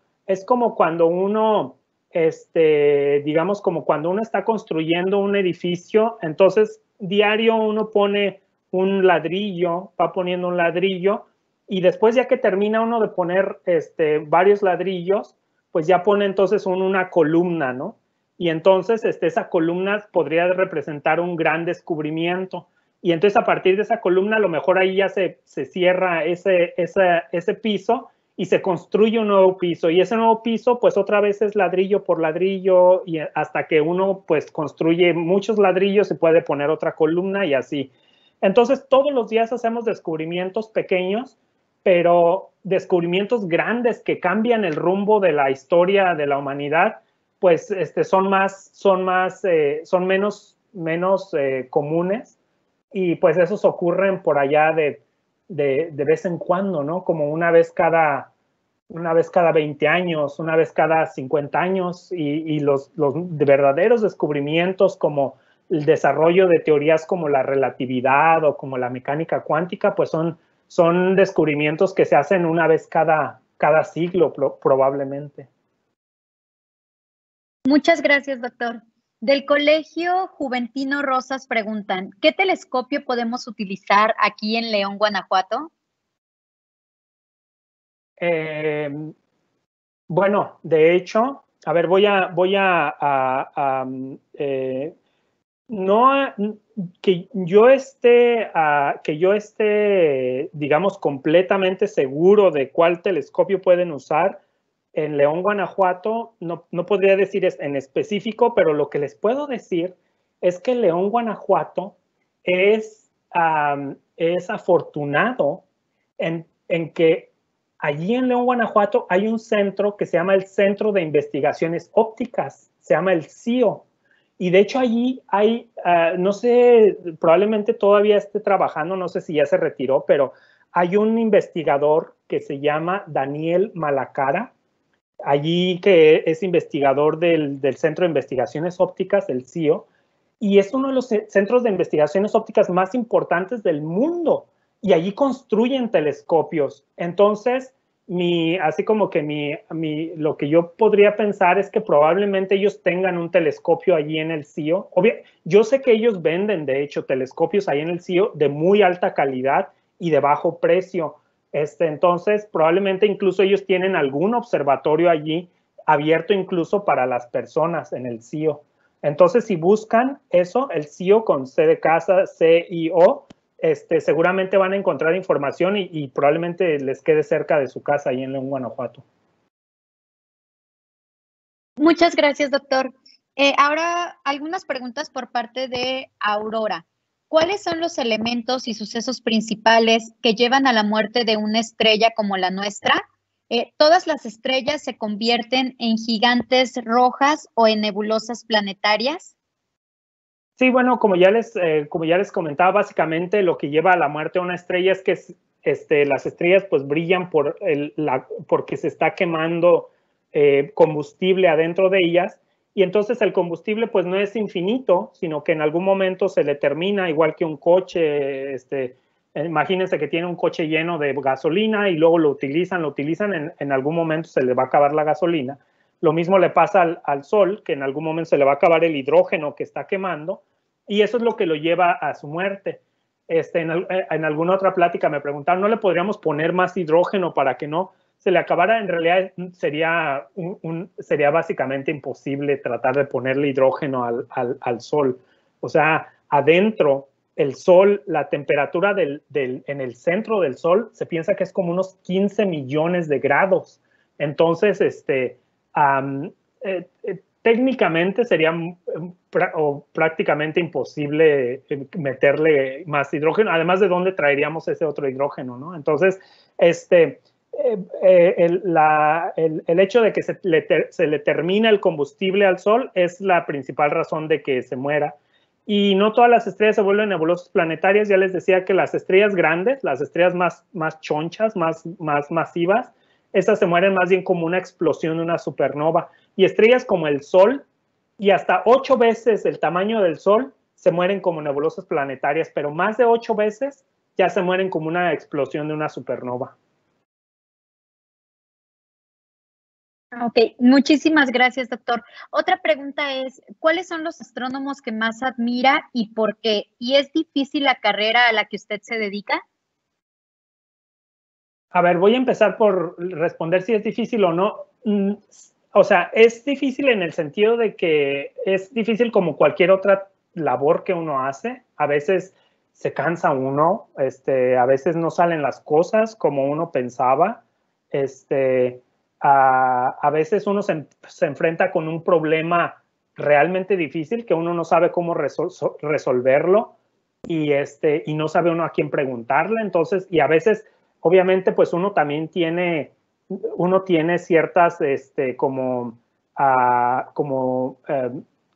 cuando uno, digamos, como cuando uno está construyendo un edificio, entonces diario uno pone un ladrillo, va poniendo un ladrillo, y después ya que termina uno de poner varios ladrillos, pues ya pone entonces una columna, ¿no? Y entonces esa columna podría representar un gran descubrimiento. Y entonces a partir de esa columna a lo mejor ahí ya se cierra ese piso y se construye un nuevo piso. Y ese nuevo piso pues otra vez es ladrillo por ladrillo, y hasta que uno pues construye muchos ladrillos y puede poner otra columna y así. Entonces todos los días hacemos descubrimientos pequeños, pero descubrimientos grandes que cambian el rumbo de la historia de la humanidad, pues son menos comunes. Y pues esos ocurren por allá de de vez en cuando, ¿no? Como una vez cada 20 años, una vez cada 50 años, y los verdaderos descubrimientos como el desarrollo de teorías como la relatividad o como la mecánica cuántica, pues son descubrimientos que se hacen una vez cada siglo probablemente. Muchas gracias, doctor. Del Colegio Juventino Rosas preguntan, ¿qué telescopio podemos utilizar aquí en León, Guanajuato? Bueno, de hecho, a ver, no que yo esté, digamos, completamente seguro de cuál telescopio pueden usar en León, Guanajuato, no podría decir en específico, pero lo que les puedo decir es que León, Guanajuato es afortunado en que allí en León, Guanajuato hay un centro que se llama el Centro de Investigaciones Ópticas, se llama el CIO. Y de hecho allí hay, no sé, probablemente todavía esté trabajando, no sé si ya se retiró, pero hay un investigador que se llama Daniel Malacara, allí que es investigador del Centro de Investigaciones Ópticas, el CIO, y es uno de los centros de investigaciones ópticas más importantes del mundo. Y allí construyen telescopios. Entonces, así como que lo que yo podría pensar es que probablemente ellos tengan un telescopio allí en el CIO. Yo sé que ellos venden, de hecho, telescopios ahí en el CIO de muy alta calidad y de bajo precio. Entonces, probablemente incluso ellos tienen algún observatorio allí abierto incluso para las personas en el CIO. Entonces, si buscan eso, el CIO con C de casa, CIO, seguramente van a encontrar información y probablemente les quede cerca de su casa ahí en León, Guanajuato. Muchas gracias, doctor. Ahora, algunas preguntas por parte de Aurora. ¿Cuáles son los elementos y sucesos principales que llevan a la muerte de una estrella como la nuestra? ¿Todas las estrellas se convierten en gigantes rojas o en nebulosas planetarias? Sí, bueno, como ya les comentaba, básicamente lo que lleva a la muerte de una estrella es que las estrellas pues brillan porque se está quemando combustible adentro de ellas, y entonces el combustible pues no es infinito, sino que en algún momento se le termina, igual que un coche. Imagínense que tiene un coche lleno de gasolina y luego lo utilizan, en algún momento se le va a acabar la gasolina. Lo mismo le pasa al Sol, que en algún momento se le va a acabar el hidrógeno que está quemando, y eso es lo que lo lleva a su muerte. En alguna otra plática me preguntaron, ¿no le podríamos poner más hidrógeno para que no se le acabara? En realidad sería básicamente imposible tratar de ponerle hidrógeno al Sol. O sea, adentro, el Sol, la temperatura en el centro del Sol, se piensa que es como unos 15 millones de grados. Entonces, técnicamente sería prácticamente imposible meterle más hidrógeno, además de dónde traeríamos ese otro hidrógeno, ¿no? Entonces, el hecho de que se le termina el combustible al Sol es la principal razón de que se muera. Y no todas las estrellas se vuelven nebulosas planetarias. Ya les decía que las estrellas grandes, las estrellas más chonchas, más masivas, estas se mueren más bien como una explosión de una supernova. Y estrellas como el Sol, y hasta 8 veces el tamaño del Sol, se mueren como nebulosas planetarias, pero más de 8 veces ya se mueren como una explosión de una supernova. Ok, muchísimas gracias, doctor. Otra pregunta es, ¿cuáles son los astrónomos que más admira y por qué? ¿Y es difícil la carrera a la que usted se dedica? A ver, voy a empezar por responder si es difícil o no. O sea, es difícil en el sentido de que es difícil como cualquier otra labor que uno hace. A veces se cansa uno, a veces no salen las cosas como uno pensaba. A veces uno se enfrenta con un problema realmente difícil que uno no sabe cómo resolverlo, y no sabe uno a quién preguntarle. Entonces, y a veces, obviamente, pues uno también tiene ciertas,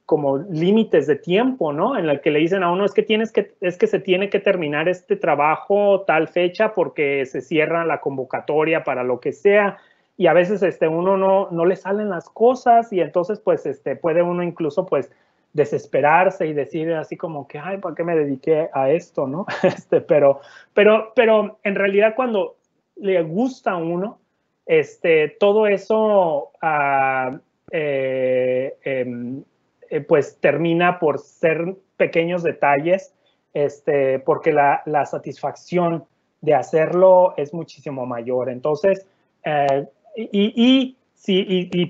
como límites de tiempo, ¿no? En el que le dicen a uno, es que se tiene que terminar este trabajo tal fecha porque se cierra la convocatoria para lo que sea, y a veces uno no le salen las cosas, y entonces pues puede uno incluso pues desesperarse y decir así como que, ay, ¿para qué me dediqué a esto, no? Pero en realidad cuando le gusta a uno, todo eso pues termina por ser pequeños detalles, porque la satisfacción de hacerlo es muchísimo mayor. Entonces, y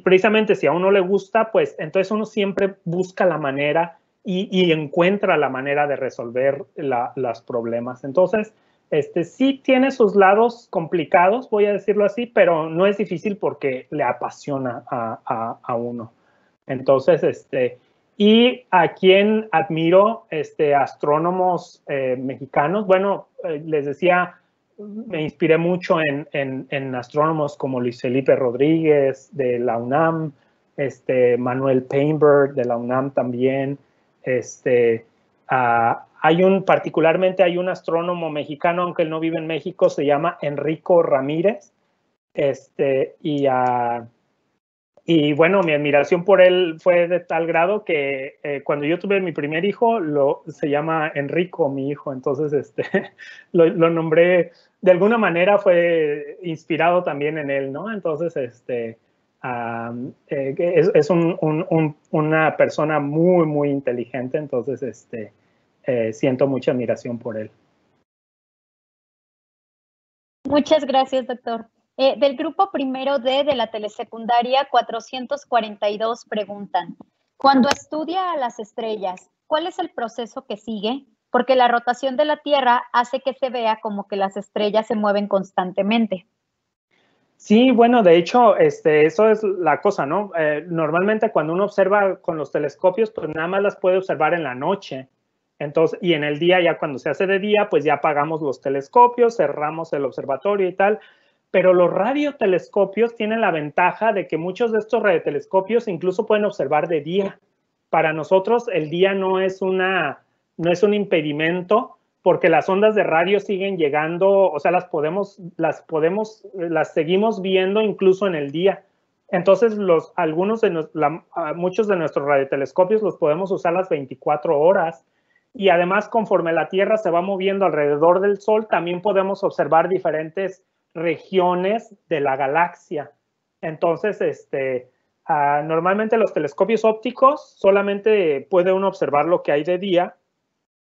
precisamente si a uno le gusta, pues entonces uno siempre busca la manera y encuentra la manera de resolver los problemas. Entonces, sí tiene sus lados complicados, voy a decirlo así, pero no es difícil porque le apasiona a uno. Entonces, y a quien admiro, astrónomos mexicanos, bueno, les decía, me inspiré mucho en astrónomos como Luis Felipe Rodríguez de la UNAM, Manuel Painberg de la UNAM también, particularmente hay un astrónomo mexicano, aunque él no vive en México, se llama Enrico Ramírez, y bueno, mi admiración por él fue de tal grado que cuando yo tuve mi primer hijo, se llama Enrico, mi hijo, entonces lo nombré, de alguna manera fue inspirado también en él, ¿no? Entonces, es una persona muy, muy inteligente, entonces, siento mucha admiración por él. Muchas gracias, doctor. Del grupo primero D de la telesecundaria 442 preguntan, cuando estudia a las estrellas, ¿cuál es el proceso que sigue? Porque la rotación de la Tierra hace que se vea como que las estrellas se mueven constantemente. Sí, bueno, de hecho, eso es la cosa, ¿no? Normalmente cuando uno observa con los telescopios, pues nada más las puede observar en la noche. Entonces, y en el día, ya cuando se hace de día, pues ya apagamos los telescopios, cerramos el observatorio y tal. Pero los radiotelescopios tienen la ventaja de que muchos de estos radiotelescopios incluso pueden observar de día. Para nosotros, el día no es un impedimento, porque las ondas de radio siguen llegando, o sea, las seguimos viendo incluso en el día. Entonces, muchos de nuestros radiotelescopios los podemos usar las 24 horas. Y además, conforme la Tierra se va moviendo alrededor del Sol, también podemos observar diferentes regiones de la galaxia. Entonces, normalmente los telescopios ópticos solamente puede uno observar lo que hay de día,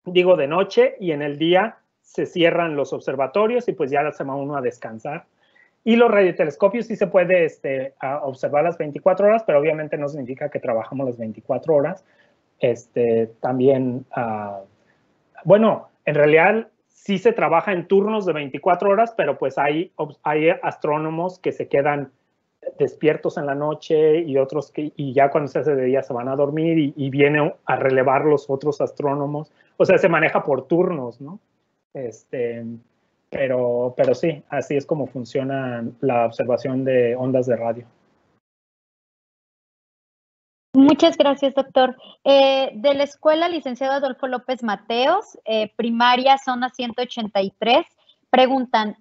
digo de noche, y en el día se cierran los observatorios y pues ya se va uno a descansar. Y los radiotelescopios sí se puede observar las 24 horas, pero obviamente no significa que trabajamos las 24 horas. También, bueno, en realidad sí se trabaja en turnos de 24 horas, pero pues hay astrónomos que se quedan despiertos en la noche y otros y ya cuando se hace de día se van a dormir y vienen a relevar los otros astrónomos. O sea, se maneja por turnos, ¿no? Pero sí, así es como funciona la observación de ondas de radio. Muchas gracias, doctor. De la escuela licenciado Adolfo López Mateos, primaria zona 183, preguntan,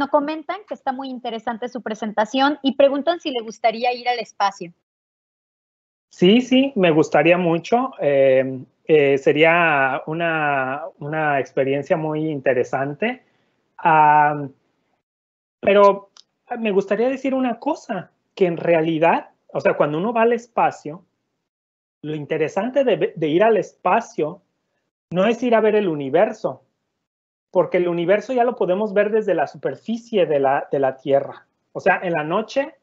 comentan que está muy interesante su presentación y preguntan si le gustaría ir al espacio. Sí, me gustaría mucho. Sería una experiencia muy interesante. Pero me gustaría decir una cosa, que en realidad, o sea, cuando uno va al espacio, lo interesante de ir al espacio no es ir a ver el universo, porque el universo ya lo podemos ver desde la superficie de la Tierra. O sea, en la noche,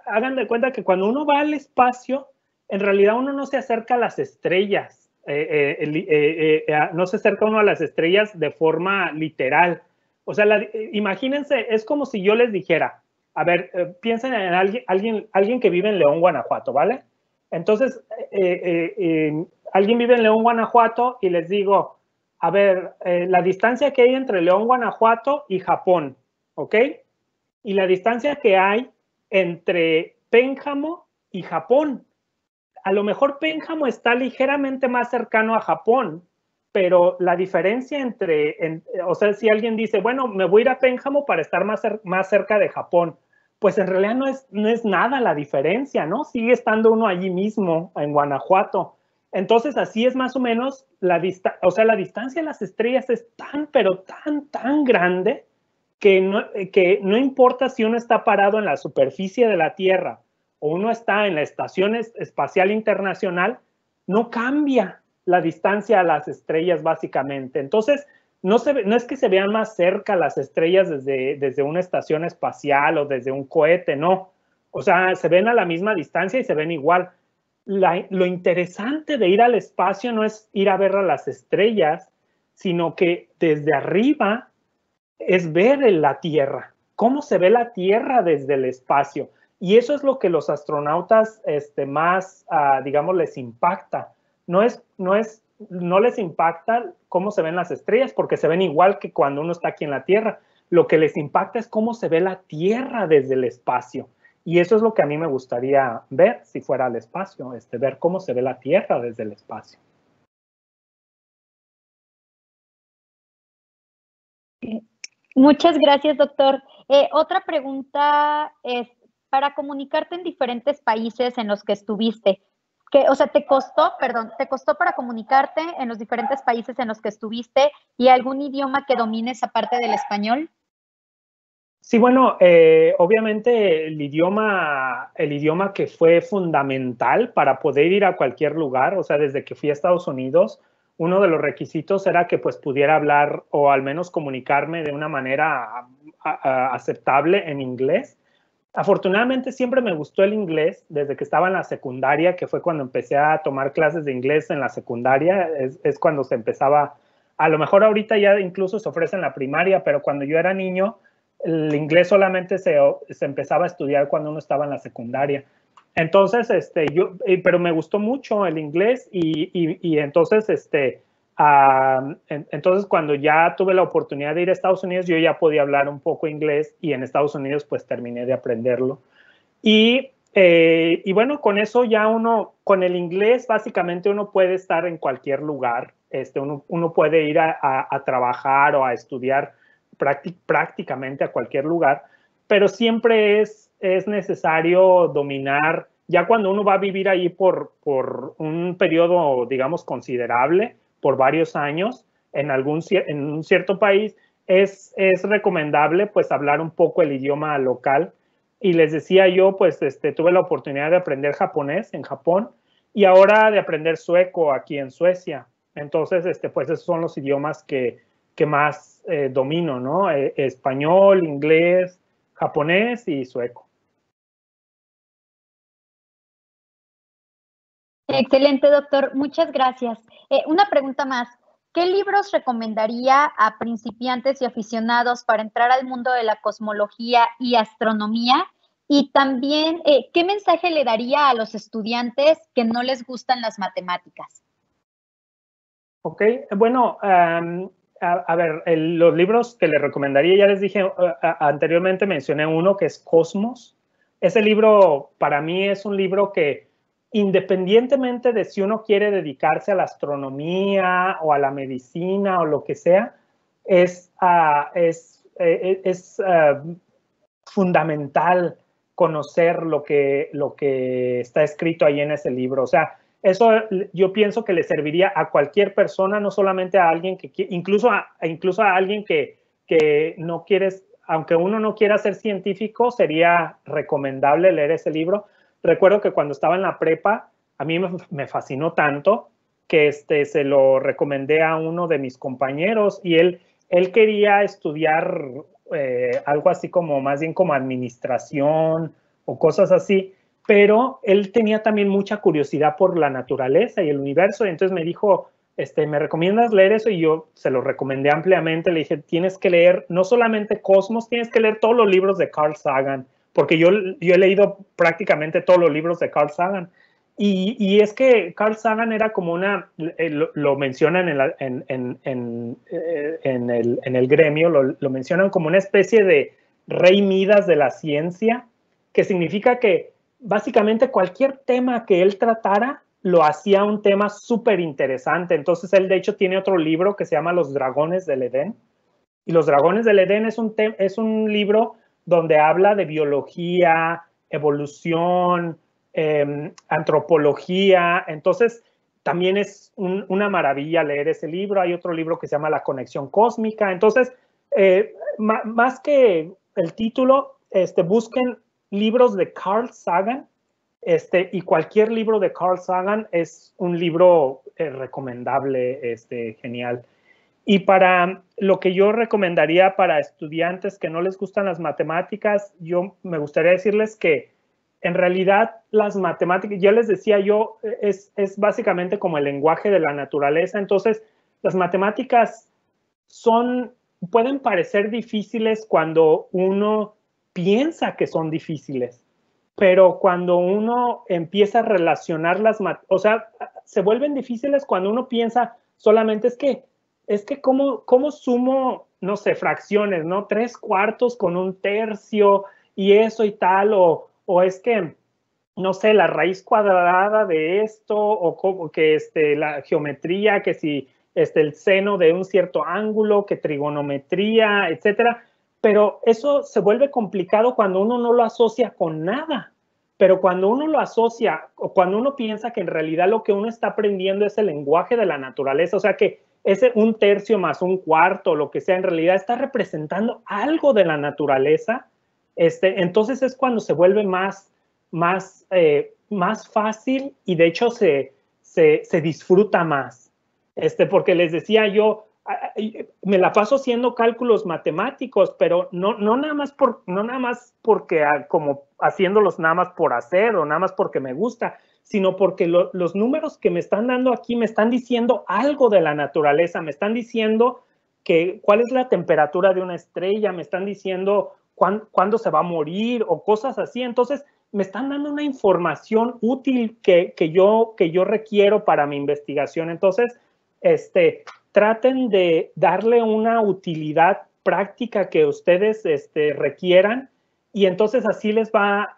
hagan de cuenta que cuando uno va al espacio, en realidad uno no se acerca a las estrellas, no se acerca uno a las estrellas de forma literal. O sea, imagínense, es como si yo les dijera, a ver, piensen en alguien que vive en León, Guanajuato, ¿vale? Entonces, alguien vive en León, Guanajuato y les digo, a ver, la distancia que hay entre León, Guanajuato y Japón, ¿ok? Y la distancia que hay entre Pénjamo y Japón. a lo mejor Pénjamo está ligeramente más cercano a Japón, pero la diferencia o sea, si alguien dice, bueno, me voy a ir a Pénjamo para estar más cerca de Japón, pues en realidad no es nada la diferencia, ¿no? Sigue estando uno allí mismo, en Guanajuato. Entonces, así es más o menos o sea, la distancia de las estrellas es tan, pero tan grande que no importa si uno está parado en la superficie de la Tierra o uno está en la Estación Espacial Internacional, no cambia la distancia a las estrellas básicamente. Entonces, no es que se vean más cerca las estrellas desde una estación espacial o desde un cohete, no. O sea, se ven a la misma distancia y se ven igual. Lo interesante de ir al espacio no es ir a ver a las estrellas, sino que desde arriba es ver la Tierra, cómo se ve la Tierra desde el espacio. Y eso es lo que los astronautas más, digamos, les impacta. No les impacta cómo se ven las estrellas, porque se ven igual que cuando uno está aquí en la Tierra. Lo que les impacta es cómo se ve la Tierra desde el espacio. Y eso es lo que a mí me gustaría ver si fuera al espacio, ver cómo se ve la Tierra desde el espacio. Muchas gracias, doctor. Otra pregunta es, para comunicarte en diferentes países en los que estuviste, o sea, ¿te costó para comunicarte en los diferentes países en los que estuviste y algún idioma que domines aparte del español? Sí, bueno, obviamente el idioma que fue fundamental para poder ir a cualquier lugar, o sea, desde que fui a Estados Unidos, uno de los requisitos era que pues pudiera hablar o al menos comunicarme de una manera aceptable en inglés. Afortunadamente siempre me gustó el inglés desde que estaba en la secundaria, que fue cuando empecé a tomar clases de inglés en la secundaria, es cuando se empezaba, a lo mejor ahorita ya incluso se ofrece en la primaria, pero cuando yo era niño, el inglés solamente se empezaba a estudiar cuando uno estaba en la secundaria. Entonces, pero me gustó mucho el inglés y entonces, entonces cuando ya tuve la oportunidad de ir a Estados Unidos, yo ya podía hablar un poco inglés y en Estados Unidos pues terminé de aprenderlo. Y bueno, con eso ya con el inglés básicamente uno puede estar en cualquier lugar, uno puede ir a trabajar o a estudiar prácticamente a cualquier lugar, pero siempre es necesario dominar, ya cuando uno va a vivir ahí por un periodo, digamos, considerable, por varios años, en un cierto país, es recomendable pues hablar un poco el idioma local. Y les decía yo, pues tuve la oportunidad de aprender japonés en Japón y ahora de aprender sueco aquí en Suecia. Entonces, pues esos son los idiomas que más domino, ¿no? Español, inglés, japonés y sueco. Excelente, doctor. Muchas gracias. Una pregunta más. ¿Qué libros recomendaría a principiantes y aficionados para entrar al mundo de la cosmología y astronomía? Y también, ¿qué mensaje le daría a los estudiantes que no les gustan las matemáticas? Ok, bueno, a ver, los libros que les recomendaría, ya les dije anteriormente, mencioné uno que es Cosmos. Ese libro para mí es un libro que independientemente de si uno quiere dedicarse a la astronomía o a la medicina o lo que sea, es fundamental conocer lo que está escrito ahí en ese libro. O sea, eso yo pienso que le serviría a cualquier persona, no solamente a alguien incluso a alguien que no quieres, aunque uno no quiera ser científico, sería recomendable leer ese libro. Recuerdo que cuando estaba en la prepa, a mí me fascinó tanto que se lo recomendé a uno de mis compañeros y él quería estudiar algo así como más bien como administración o cosas así, pero él tenía también mucha curiosidad por la naturaleza y el universo, y entonces me dijo, ¿me recomiendas leer eso? Y yo se lo recomendé ampliamente, le dije, tienes que leer no solamente Cosmos, tienes que leer todos los libros de Carl Sagan, porque yo he leído prácticamente todos los libros de Carl Sagan. Y es que Carl Sagan era como lo mencionan en el gremio, lo mencionan como una especie de rey Midas de la ciencia, que significa que básicamente cualquier tema que él tratara lo hacía un tema súper interesante. Entonces él de hecho tiene otro libro que se llama Los Dragones del Edén. Y Los Dragones del Edén es un libro donde habla de biología, evolución, antropología. Entonces también es una maravilla leer ese libro. Hay otro libro que se llama La Conexión Cósmica. Entonces, más que el título, busquen libros de Carl Sagan, y cualquier libro de Carl Sagan es un libro recomendable, genial. Y para lo que yo recomendaría para estudiantes que no les gustan las matemáticas, yo me gustaría decirles que en realidad las matemáticas, ya les decía yo, es básicamente como el lenguaje de la naturaleza. Entonces, las matemáticas pueden parecer difíciles cuando uno piensa que son difíciles, pero cuando uno empieza a relacionar o sea, se vuelven difíciles cuando uno piensa solamente es que cómo sumo, no sé, fracciones, ¿no? 3/4 con 1/3 y eso y tal, o es que, no sé, la raíz cuadrada de esto, o que la geometría, que si el seno de un cierto ángulo, que trigonometría, etcétera. Pero eso se vuelve complicado cuando uno no lo asocia con nada. Pero cuando uno lo asocia, o cuando uno piensa que en realidad lo que uno está aprendiendo es el lenguaje de la naturaleza, o sea que ese 1/3 más 1/4, lo que sea, en realidad está representando algo de la naturaleza, entonces es cuando se vuelve más fácil, y de hecho se disfruta más. Porque les decía yo, me la paso haciendo cálculos matemáticos, pero no nada más porque como haciéndolos nada más por hacer o nada más porque me gusta, sino porque los números que me están dando aquí me están diciendo algo de la naturaleza, me están diciendo cuál es la temperatura de una estrella, me están diciendo cuándo se va a morir o cosas así. Entonces me están dando una información útil que yo requiero para mi investigación. Entonces, traten de darle una utilidad práctica que ustedes requieran, y entonces así les van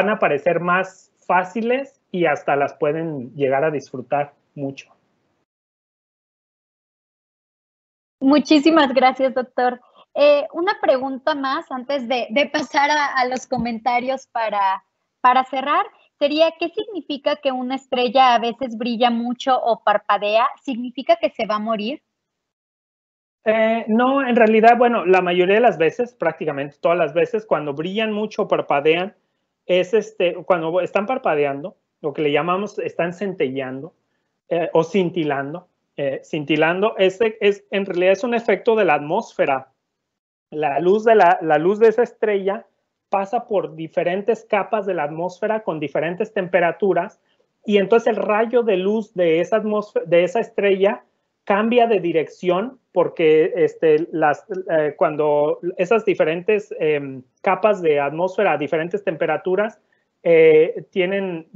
a parecer más fáciles y hasta las pueden llegar a disfrutar mucho. Muchísimas gracias, doctor. Una pregunta más antes de pasar a los comentarios para cerrar. Sería, ¿qué significa que una estrella a veces brilla mucho o parpadea? ¿Significa que se va a morir? No, en realidad, bueno, la mayoría de las veces, prácticamente todas las veces, cuando brillan mucho o parpadean, es cuando están parpadeando, lo que le llamamos, están centelleando o cintilando. Cintilando, en realidad es un efecto de la atmósfera. La luz de esa estrella pasa por diferentes capas de la atmósfera con diferentes temperaturas, y entonces el rayo de luz de esa estrella cambia de dirección porque cuando esas diferentes capas de atmósfera a diferentes temperaturas tienen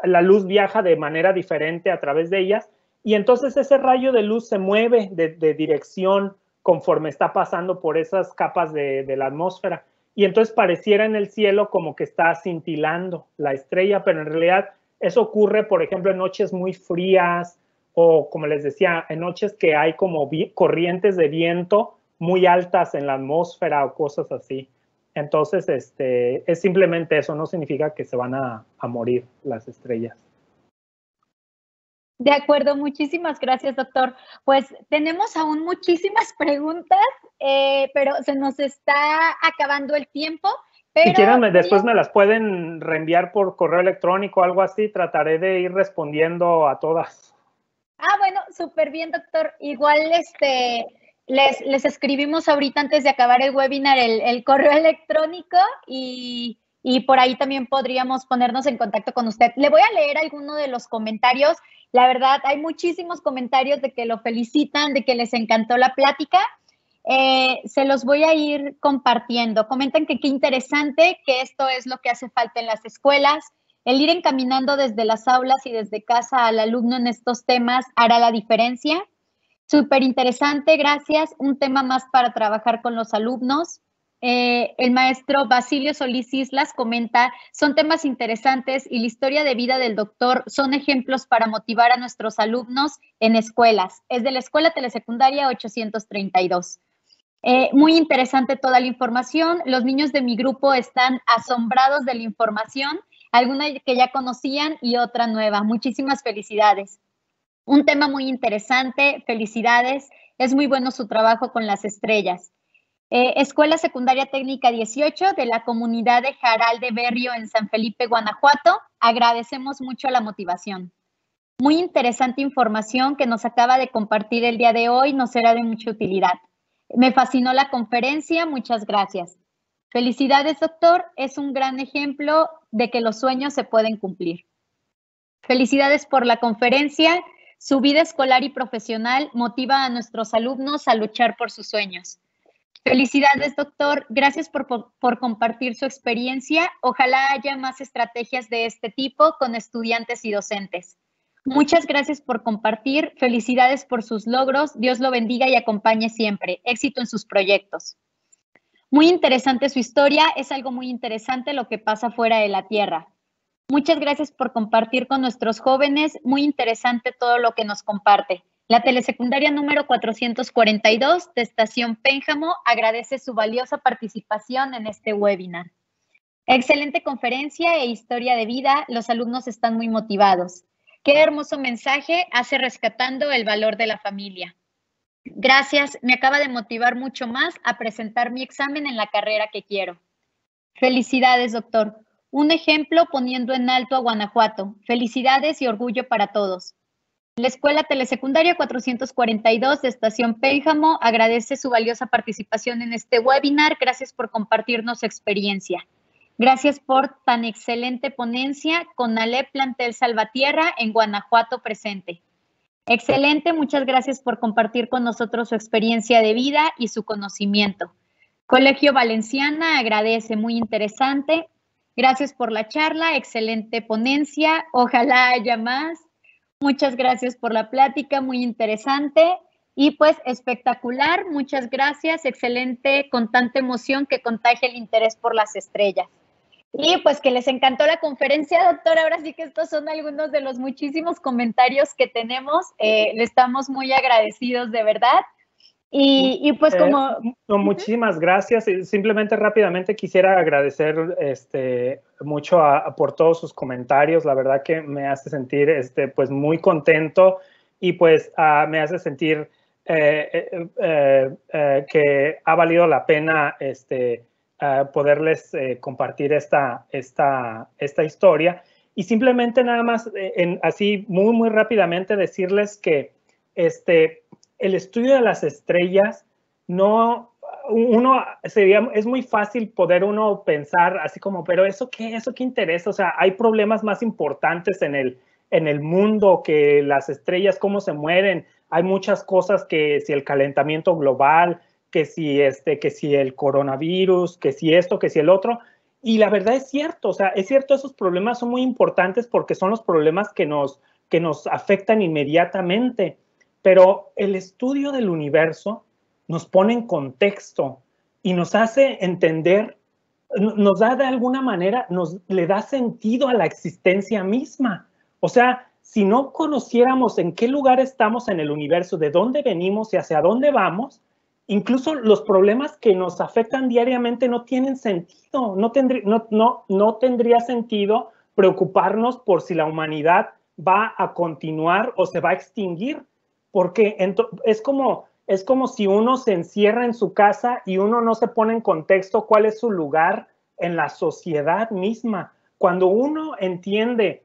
la luz viaja de manera diferente a través de ellas, y entonces ese rayo de luz se mueve de dirección conforme está pasando por esas capas de la atmósfera, y entonces pareciera en el cielo como que está cintilando la estrella, pero en realidad eso ocurre, por ejemplo, en noches muy frías, o como les decía, en noches que hay como corrientes de viento muy altas en la atmósfera o cosas así. Entonces, es simplemente eso, no significa que se van a morir las estrellas. De acuerdo, muchísimas gracias, doctor. Pues tenemos aún muchísimas preguntas, pero se nos está acabando el tiempo. Pero si quieren, después me las pueden reenviar por correo electrónico o algo así, trataré de ir respondiendo a todas. Bueno, súper bien, doctor. Igual les escribimos ahorita antes de acabar el webinar el correo electrónico, y por ahí también podríamos ponernos en contacto con usted. Le voy a leer alguno de los comentarios. La verdad, hay muchísimos comentarios de que lo felicitan, de que les encantó la plática. Se los voy a ir compartiendo. Comentan que qué interesante, que esto es lo que hace falta en las escuelas. El ir encaminando desde las aulas y desde casa al alumno en estos temas hará la diferencia. Súper interesante, gracias. Un tema más para trabajar con los alumnos. el maestro Basilio Solís Islas comenta, son temas interesantes y la historia de vida del doctor son ejemplos para motivar a nuestros alumnos en escuelas. Es de la Escuela Telesecundaria 832. Muy interesante toda la información. Los niños de mi grupo están asombrados de la información, alguna que ya conocían y otra nueva. Muchísimas felicidades. Un tema muy interesante, felicidades. Es muy bueno su trabajo con las estrellas. Escuela Secundaria Técnica 18 de la comunidad de Jaral de Berrio en San Felipe, Guanajuato. Agradecemos mucho la motivación. Muy interesante información que nos acaba de compartir el día de hoy, nos será de mucha utilidad. Me fascinó la conferencia, muchas gracias. Felicidades, doctor, es un gran ejemplo de que los sueños se pueden cumplir. Felicidades por la conferencia. Su vida escolar y profesional motiva a nuestros alumnos a luchar por sus sueños. Felicidades, doctor. Gracias por compartir su experiencia. Ojalá haya más estrategias de este tipo con estudiantes y docentes. Muchas gracias por compartir. Felicidades por sus logros. Dios lo bendiga y acompañe siempre. Éxito en sus proyectos. Muy interesante su historia. Es algo muy interesante lo que pasa fuera de la Tierra. Muchas gracias por compartir con nuestros jóvenes. Muy interesante todo lo que nos comparte. La telesecundaria número 442 de Estación Pénjamo agradece su valiosa participación en este webinar. Excelente conferencia e historia de vida. Los alumnos están muy motivados. Qué hermoso mensaje hace rescatando el valor de la familia. Gracias, me acaba de motivar mucho más a presentar mi examen en la carrera que quiero. Felicidades, doctor. Un ejemplo poniendo en alto a Guanajuato. Felicidades y orgullo para todos. La Escuela Telesecundaria 442 de Estación Pénjamo agradece su valiosa participación en este webinar. Gracias por compartirnos su experiencia. Gracias por tan excelente ponencia con Ale Plantel Salvatierra en Guanajuato presente. Excelente, muchas gracias por compartir con nosotros su experiencia de vida y su conocimiento. Colegio Valenciana agradece, muy interesante. Gracias por la charla, excelente ponencia, ojalá haya más. Muchas gracias por la plática, muy interesante. Y pues espectacular, muchas gracias, excelente, con tanta emoción que contagia el interés por las estrellas. Y pues que les encantó la conferencia, doctor. Ahora sí que estos son algunos de los muchísimos comentarios que tenemos. Le estamos muy agradecidos, de verdad. Y pues como... muchísimas gracias. Simplemente rápidamente quisiera agradecer mucho por todos sus comentarios. La verdad que me hace sentir pues muy contento y pues me hace sentir que ha valido la pena poderles compartir esta historia. Y simplemente nada más, así muy rápidamente decirles que el estudio de las estrellas, es muy fácil poder uno pensar así como, pero ¿eso qué interesa? O sea, hay problemas más importantes en el mundo que las estrellas, cómo se mueren. Hay muchas cosas, que si el calentamiento global, que si el coronavirus, que si esto, que si el otro. Y la verdad es cierto, o sea, es cierto, esos problemas son muy importantes porque son los problemas que nos afectan inmediatamente. Pero el estudio del universo nos pone en contexto y nos hace entender, nos da de alguna manera, le da sentido a la existencia misma. O sea, si no conociéramos en qué lugar estamos en el universo, de dónde venimos y hacia dónde vamos, incluso los problemas que nos afectan diariamente no tienen sentido. No tendría sentido preocuparnos por si la humanidad va a continuar o se va a extinguir. Porque es como si uno se encierra en su casa y uno no se pone en contexto cuál es su lugar en la sociedad misma. Cuando uno entiende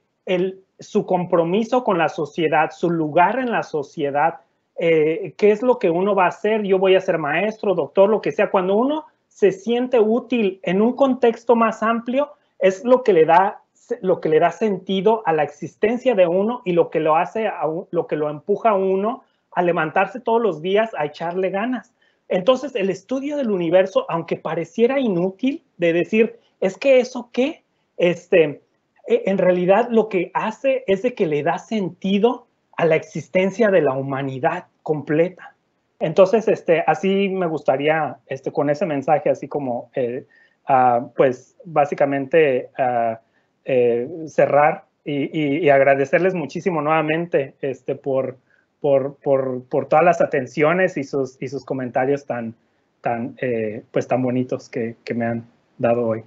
su compromiso con la sociedad, su lugar en la sociedad, qué es lo que uno va a hacer, yo voy a ser maestro, doctor, lo que sea, cuando uno se siente útil en un contexto más amplio, es lo que le da sentido a la existencia de uno y lo que lo empuja a uno a levantarse todos los días a echarle ganas. Entonces, el estudio del universo, aunque pareciera inútil de decir, es que eso qué, en realidad lo que hace es de que le da sentido a la existencia de la humanidad completa. Entonces, así me gustaría, con ese mensaje, así como, pues, básicamente cerrar y agradecerles muchísimo nuevamente por todas las atenciones y sus comentarios pues, tan bonitos que me han dado hoy.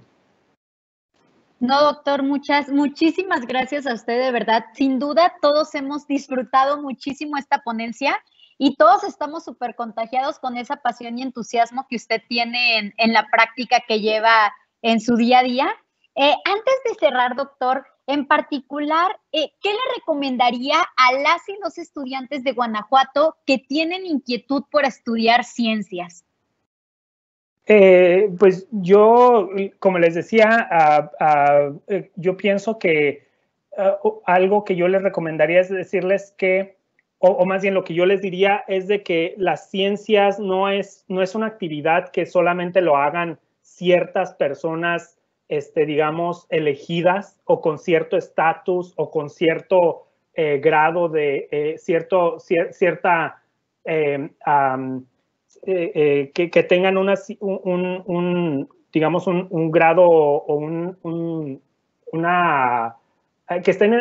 No, doctor, muchísimas gracias a usted, de verdad. Sin duda, todos hemos disfrutado muchísimo esta ponencia y todos estamos súper contagiados con esa pasión y entusiasmo que usted tiene en la práctica que lleva en su día a día. Antes de cerrar, doctor, en particular, ¿qué le recomendaría a las y los estudiantes de Guanajuato que tienen inquietud por estudiar ciencias? Pues yo, como les decía, yo pienso que algo que yo les recomendaría es decirles que, o más bien lo que yo les diría es de que las ciencias no es una actividad que solamente lo hagan ciertas personas, digamos, elegidas o con cierto estatus o con cierto grado de cierta que tengan digamos, un grado o que estén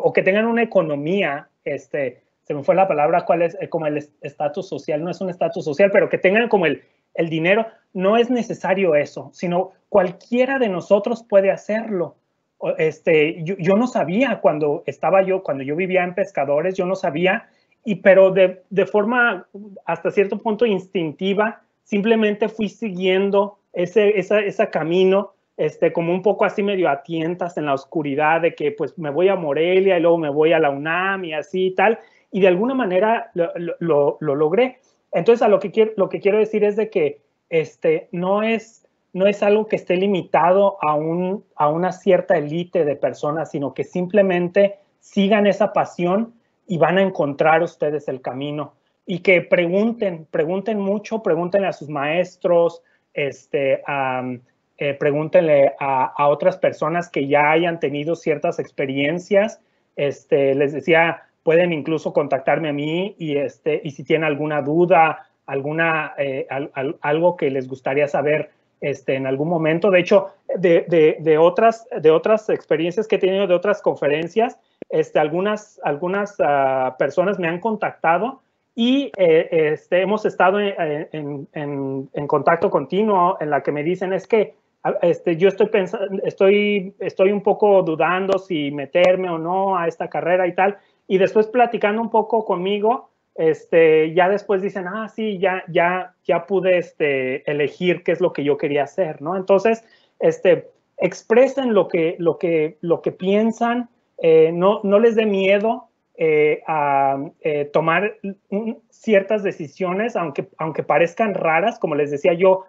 o que tengan una economía, se me fue la palabra, cuál es, como el estatus social, no es un estatus social, pero que tengan como el dinero. No es necesario eso, sino cualquiera de nosotros puede hacerlo. Yo no sabía cuando yo vivía en Pescadores, yo no sabía, pero de forma hasta cierto punto instintiva, simplemente fui siguiendo ese camino, como un poco así medio a tientas en la oscuridad de que pues me voy a Morelia y luego me voy a la UNAM y así y tal, y de alguna manera lo logré. Entonces, lo que quiero decir es de que no es algo que esté limitado a una cierta élite de personas, sino que simplemente sigan esa pasión y van a encontrar ustedes el camino. Y que pregunten mucho, pregúntenle a sus maestros, pregúntenle a otras personas que ya hayan tenido ciertas experiencias. Les decía, pueden incluso contactarme a mí y si tienen alguna duda, algo que les gustaría saber en algún momento. De hecho, de otras experiencias que he tenido, de otras conferencias, algunas personas me han contactado y hemos estado en contacto continuo, en la que me dicen es que yo estoy pensando, estoy un poco dudando si meterme o no a esta carrera y tal, y después platicando un poco conmigo, ya después dicen, sí, ya pude elegir qué es lo que yo quería hacer, ¿no? Entonces, expresen lo que piensan, no les dé miedo a tomar ciertas decisiones, aunque parezcan raras. Como les decía yo,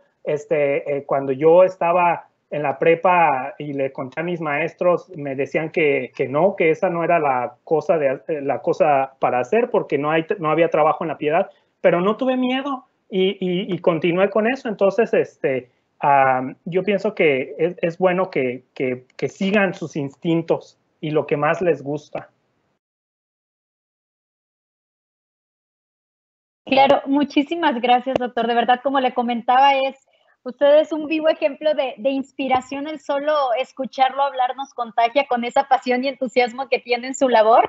cuando yo estaba en la prepa y le conté a mis maestros, me decían que no, que esa no era la cosa para hacer, porque no había trabajo en la Piedad, pero no tuve miedo y continué con eso. Entonces, yo pienso que es bueno que sigan sus instintos y lo que más les gusta. Claro, muchísimas gracias, doctor. De verdad, como le comentaba, usted es un vivo ejemplo de inspiración. El solo escucharlo hablar nos contagia con esa pasión y entusiasmo que tiene en su labor.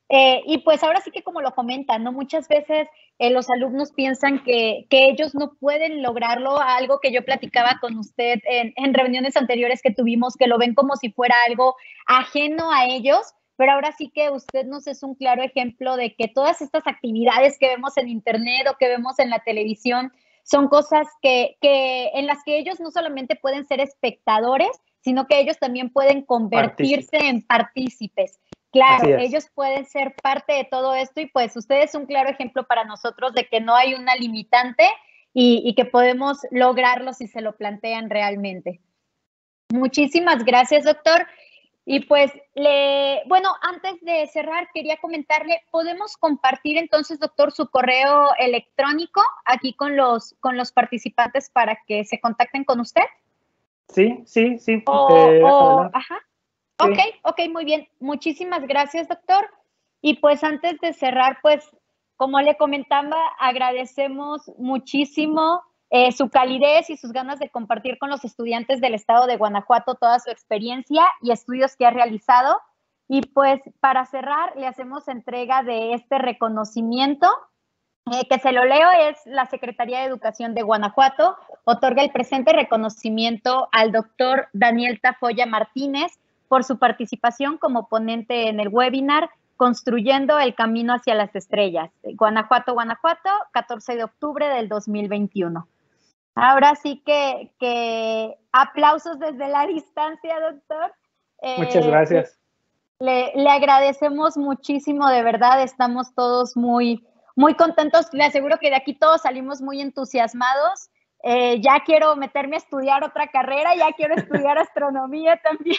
Y pues ahora sí que como lo comentan, ¿no? Muchas veces los alumnos piensan que ellos no pueden lograrlo, algo que yo platicaba con usted en reuniones anteriores que tuvimos, que lo ven como si fuera algo ajeno a ellos, pero ahora sí que usted nos es un claro ejemplo de que todas estas actividades que vemos en internet o que vemos en la televisión son cosas en las que ellos no solamente pueden ser espectadores, sino que ellos también pueden convertirse en partícipes. Claro, ellos pueden ser parte de todo esto y pues usted es un claro ejemplo para nosotros de que no hay una limitante y que podemos lograrlo si se lo plantean realmente. Muchísimas gracias, doctor. Y pues, bueno, antes de cerrar, quería comentarle, ¿podemos compartir entonces, doctor, su correo electrónico aquí con los participantes para que se contacten con usted? Sí. Ajá. Sí. Ok, muy bien. Muchísimas gracias, doctor. Y pues antes de cerrar, pues como le comentaba, agradecemos muchísimo su calidez y sus ganas de compartir con los estudiantes del estado de Guanajuato toda su experiencia y estudios que ha realizado. Y pues para cerrar, le hacemos entrega de este reconocimiento, que se lo leo, es la Secretaría de Educación de Guanajuato, otorga el presente reconocimiento al doctor Daniel Tafoya Martínez por su participación como ponente en el webinar Construyendo el Camino hacia las Estrellas, Guanajuato, Guanajuato, 14 de octubre del 2021. Ahora sí que aplausos desde la distancia, doctor. Muchas gracias. Le agradecemos muchísimo, de verdad, estamos todos muy contentos. Le aseguro que de aquí todos salimos muy entusiasmados. Ya quiero meterme a estudiar otra carrera, ya quiero estudiar astronomía también.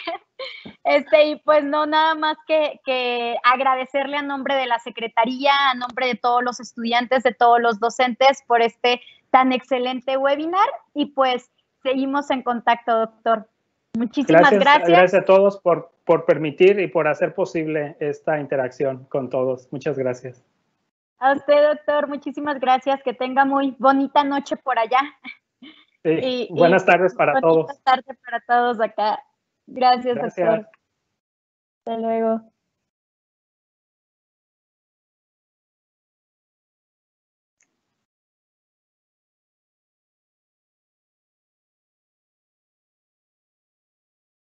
Y pues no, nada más que agradecerle a nombre de la Secretaría, a nombre de todos los estudiantes, de todos los docentes por este tan excelente webinar y pues seguimos en contacto, doctor. Muchísimas gracias. Gracias a todos por permitir y por hacer posible esta interacción con todos. Muchas gracias. A usted, doctor, muchísimas gracias. Que tenga muy bonita noche por allá. Sí, buenas tardes para todos. Buenas tardes para todos acá. Gracias, doctor. Hasta luego.